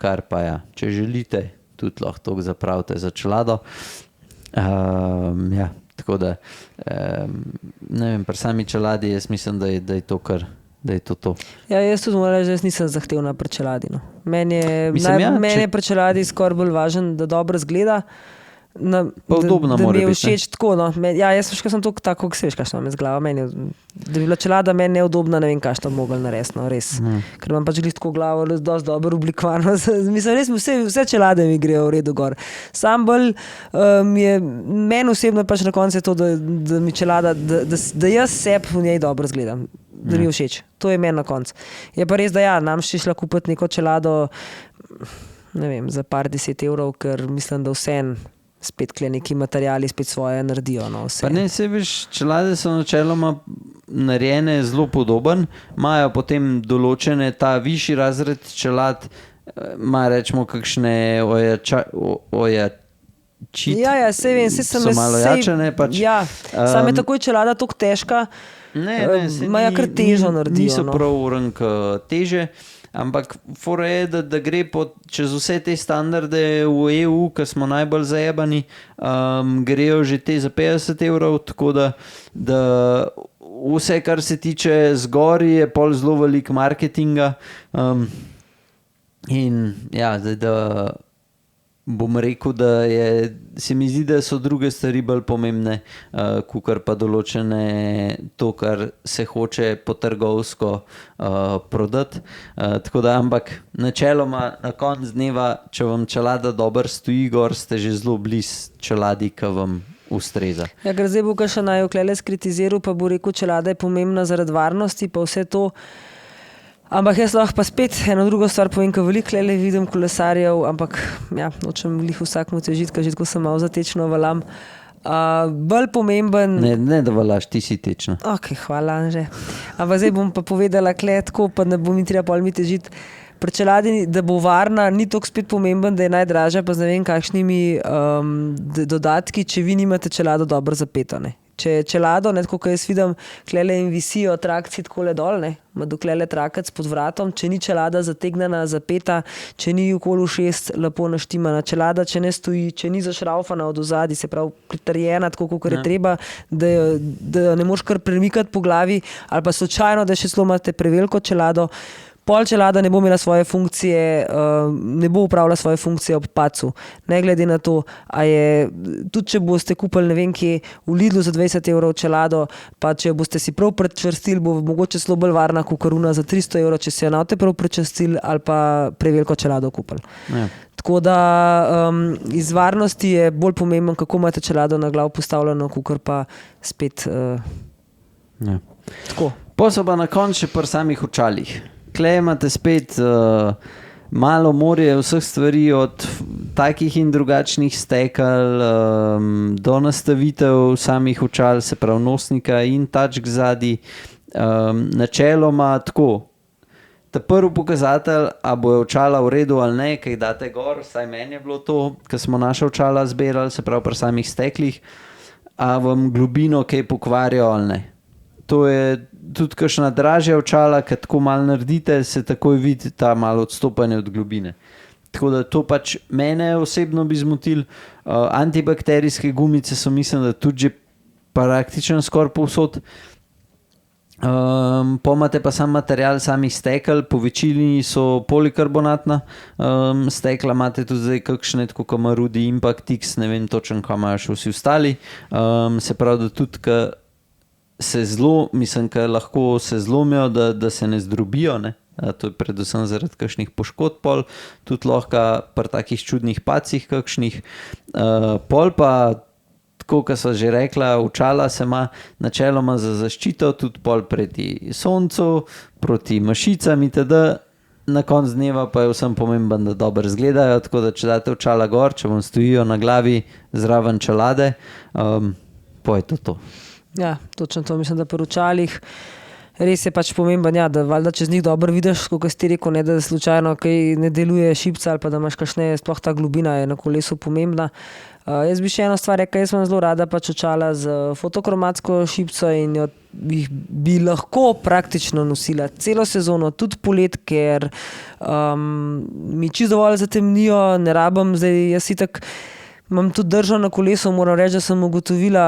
kar pa ja, če želite, tudi lahko toliko zapravite za čelado. Ja, tako da, ne vem, pri sami čeladi jaz mislim, da je to kar, da je to. Ja, jaz tudi moram reči, da jaz nisem zahtevna pri čeladi. No. Meni je pri čeladi skoraj bolj važen, da dobro zgleda. Pa udobno mora biti. Da mi je všeč tako. No. Ja, jaz sem tako, kako se veš, kaj imam z glavo. Da bi bila čelada meni neudobna, ne vem, kaj što mogli narediti. No, res. Ker imam pač glih tako glavo, dosti dobro oblikovano. Mislim, res vse čelade mi grejo v redu gor. Sam bolj meni osebno pač na koncu je to, da mi čelada, da jaz sebi v njej dobro zgledam. Da mi je všeč. To je meni na koncu. Je pa res, da ja, nam še šla kupiti neko čelado, ne vem, za par 10 evrov, ker mislim, da vsem spet neki materijali spet svoje naredijo. No, pa ne, se veš, čelade so načeloma narejene zelo podoben, imajo potem določene ta višji razred čelad, ima rečemo kakšne sej vem, so malo jačene pač. Ja, sam je takoj čelada toliko težka, imajo kar težo naredijo. Niso prav urank teže, ampak fora je, da gre čez vse te standarde v EU, ki smo najbolj zajebani, grejo že te za 50 evrov, tako da vse, kar se tiče zgori, je pol zelo velik marketinga. In ja, da bom rekel, da se mi zdi, da so druge stvari bolj pomembne, kakor pa določene to, kar se hoče potrgovsko prodati. Tako da, ampak načeloma na konc dneva, če vam čelada dobro stoji gor, ste že zelo blizu čeladi, ki vam ustreza. Ja, ker zdaj bo še naj oklele skritiziral, pa bo rekel, čelada je pomembna zaradi varnosti, pa vse to. Ampak jaz lahko pa spet eno drugo stvar povem, ko veliko lele vidim kolesarjev, ampak ja, nočem glih vsakmu težiti, ker že tako sem malo zatečno valam. Bolj pomemben... Ne da valaš, ti si tečno. Ok, hvala, Anže. Ampak zdaj bom pa povedala tako, pa ne bom mi treba pol mi težiti. Pri čeladi, da bo varna, ni toliko spet pomemben, da je najdražja, pa z ne vem kakšnimi dodatki, če vi nimate čelado dobro zapeto, ne. Če je čelado, ne, tako kot jaz vidim, klele in visijo trakci takole dol, ne, ima doklele trakac pod vratom, če ni čelada zategnjena, zapeta, če ni okoli ušes lepo naštimana čelada, če ne stoji, če ni zašraufana od ozadij, se pravi pritrjena tako, kot je treba, da ne moš kar premikati po glavi, ali pa slučajno, da še slomate preveliko čelado, pol čelada ne bo imela svoje funkcije, ne bo upravila svoje funkcije ob pacu. Ne glede na to, a je, tudi če boste kupili ne vem kje v Lidlu za 20 evrov čelado, pa če boste si prav prečvrstili, bo mogoče zelo bolj varna kot karuna za 300 evrov, če si jo nate prav prečvrstili ali pa preveliko čelado kupili. Ja. Tako da iz varnosti je bolj pomemben, kako imate čelado na glav postavljeno, kakor pa spet Ja. tako. Pa na koncu še pri samih očalih. Klej imate spet malo morje vseh stvari, od takih in drugačnih stekel do nastavitev samih očal, se pravi nosnika in tačk zadaj. Načeloma tako. Ta prvi pokazatelj, a bojo očala v redu ali ne, kaj date gor, saj meni je bilo to, ko smo naša očala zbirali, se pravi pri samih steklih, a vam globino kaj pokvarijo ali ne. To je tudi kakšna dražja očala, ki tako malo naredite, se takoj vidi ta malo odstopanje od globine. Tako da to pač mene osebno bi zmotil. Antibakterijske gumice so, mislim, da tudi že praktično skoraj povsod. Pomate pa sam material samih stekel, po večini so polikarbonatna stekla, imate tudi zdaj kakšne, tako kot ima Rudi Impact X, ne vem točno, kaj imajo še vsi ostali. Se pravi, da tudi, ki lahko se zlomijo, da se ne zdrobijo, ne? To je predvsem zaradi kakšnih poškodb pol, tudi lahko pri takih čudnih pacih kakšnih. Pol pa, tako kot sva že rekla, očala se ima načeloma za zaščito, tudi pol proti soncu, proti mašicam itd. Na koncu dneva pa je vsem pomemben, da dobro izgledajo, tako da če date očala gor, če vam stojijo na glavi zraven čelade, pa je to. Ja, točno to mislim, da pri očalih res je pač pomemben, ja, da valjda čez njih dobro vidiš, kot si ti rekel, ne, da slučajno kaj ne deluje šipca ali pa da imaš kakšne, sploh ta globina je na kolesu pomembna. Jaz bi še eno stvar rekla, jaz imam zelo rada pač očala z fotokromatsko šipco in jih bi lahko praktično nosila celo sezono, tudi polet, ker mi čisto dovolj zatemnijo, ne rabim zdaj, jaz itak imam tudi držo na kolesu, moram reči, da sem ugotovila,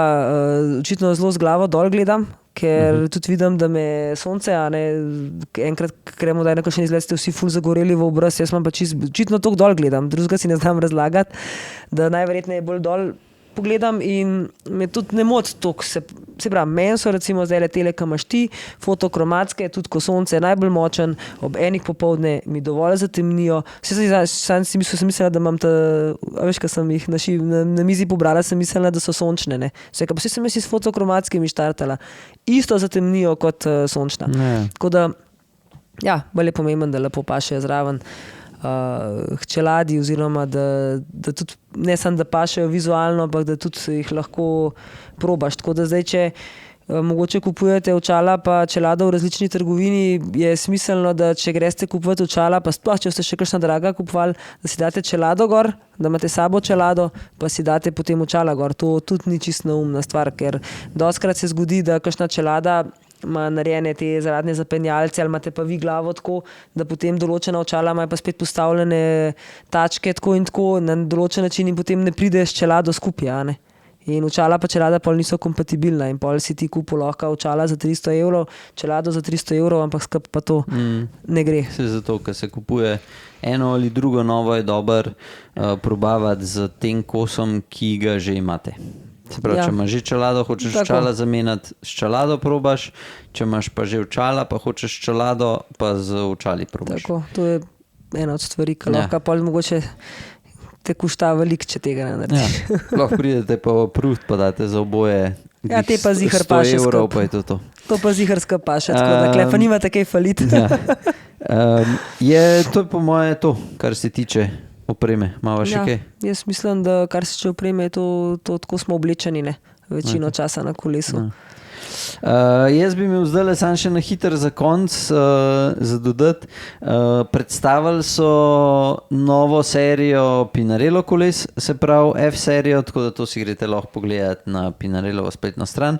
očitno zelo z glavo dol gledam, ker tudi vidim, da me sonce, a ne, enkrat gremo, da je nekakšen izgled, ste vsi ful zagoreli v obraz, jaz imam pa očitno toliko dol gledam, drugega si ne znam razlagati, da najverjetneje bolj dol pogledam in me tudi ne moti toliko. Se pravi, meni so recimo zdaj tele, ki imaš ti, fotokromatske, tudi ko sonce je najbolj močen, ob enih popoldne mi dovolj zatemnijo. Sam si mislila, da imam veš, ko sem jih na mizi pobrala, sem mislila, da so sončne. Ne? Pa vse sem jaz s fotokromatskimi štartala. Isto zatemnijo kot sončna. Tako da, ja, bolj je pomemben, da lepo pašejo zraven čeladi oziroma da tudi ne samo da pašejo vizualno, ampak da tudi jih lahko probaš. Tako da zdaj, če mogoče kupujete očala pa čelado v različni trgovini, je smiselno, da če greste kupovati očala, pa sploh, če ste še kakšna draga kupovali, da si date čelado gor, da imate sabo čelado, pa si date potem očala gor. To tudi ni čisto neumna stvar, ker dostikrat se zgodi, da kakšna čelada ima narejene te zadnje zapenjalce ali imate pa vi glavo tako, da potem določena očala imajo pa spet postavljene tačke tako in tako na določen način in potem ne pride s čelado skupaj, a ne. In očala pa čelada pol niso kompatibilna in pol si ti kupil lahko očala za 300 evrov, čelado za 300 evrov, ampak skupaj pa to ne gre. Se zato, ker se kupuje eno ali drugo novo, je dobro probavati z tem kosom, ki ga že imate. Se pravi, če imaš že čelado, hočeš očala zamenjati, s čelado probaš, če imaš pa že očala, pa hočeš čelado, pa z očali probaš. Tako, to je ena od stvari, ki lahko pol mogoče te kušta veliko, če tega ne narediš. Ja. Lahko pridete pa v pruht, pa date za oboje ja, te pa zihar paše 100 evrov, pa je to. To pa zihar skup paše, tako da klepa nimate kaj faliti. Ja. To je po moje to, kar se tiče opreme. Mava še kaj? Jaz mislim, da kar se tiče opreme, to tako smo oblečeni, ne? Večino časa na kolesu. Jaz bi imel zdaj samo še na hiter za konc za dodati. Predstavili so novo serijo Pinarello koles, se pravi F-serijo, tako da to si greste lahko pogledati na Pinarellovo spletno stran.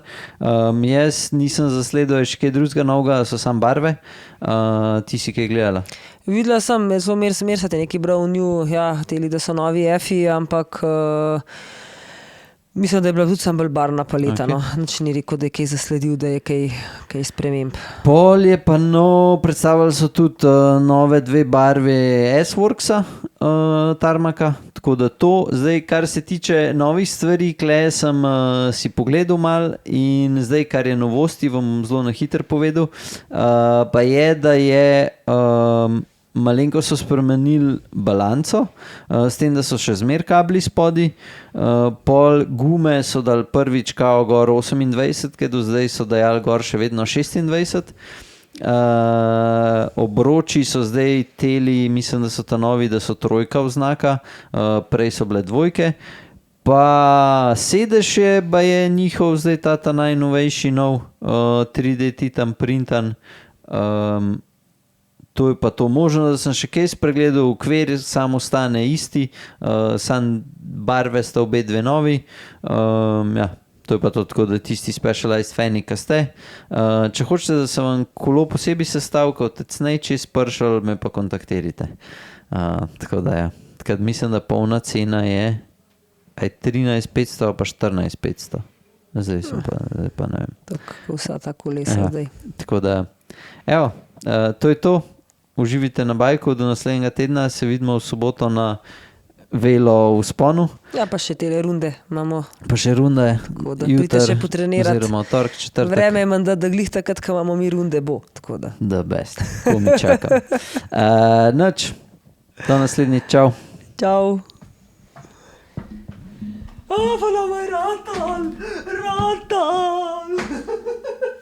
Jaz nisem zasledil še kaj drugega novega, so samo barve. Ti si kaj gledala? Videla sem, zelo mer se te neki bral v nju, ja, teli, da so novi F-i, ampak mislim, da je bila tudi sam bolj barvna paleta, Okay. no. Nič ni rekel, da je kaj zasledil, da je kaj sprememb. Pol je pa predstavili so tudi nove dve barve S-Worksa, Tarmaka, tako da to, zdaj kar se tiče novih stvari, kle sem si pogledal mal in zdaj kar je novosti, vam zelo na hiter povedal, pa je, da je malenko so spremenili balanco, s tem, da so še zmer kabli spodi, pol gume so dali prvič kao gor 28, ker do zdaj so dajali gor še vedno 26. Obroči so zdaj teli, mislim, da so ta novi, da so trojka oznaka, prej so bile dvojke. Pa sedež je, ba je njihov zdaj ta najnovejši nov 3D titan printan. To je pa to možno, da sem še kaj spregledal, okvir samo ostane isti, samo barve sta obe dve novi. Ja, to je pa to tako, da tisti Specialized fani, ki ste. Če hočete, da se vam kolo posebej sestavlja, kot tecnej čez pršal, me pa kontaktirajte. Tako da ja, takrat mislim, da polna cena je 13 500 pa 14 500. Zdaj pa ne vem. Tako vsa ta kolesa zdaj. Tako da, evo, to je to. Uživite na bajku, do naslednjega tedna se vidimo v soboto na Velo vzponu. Ja, pa še tele runde imamo. Pa še runde, Tako da pridite še potrenirati. oziroma tork, četrtek. Vreme je menda, da glih takrat, ko imamo mi runde, bo. Tako da. The best, ko mi čakam. Noč, do naslednjič, čau. Čau. Pa nama je ratal.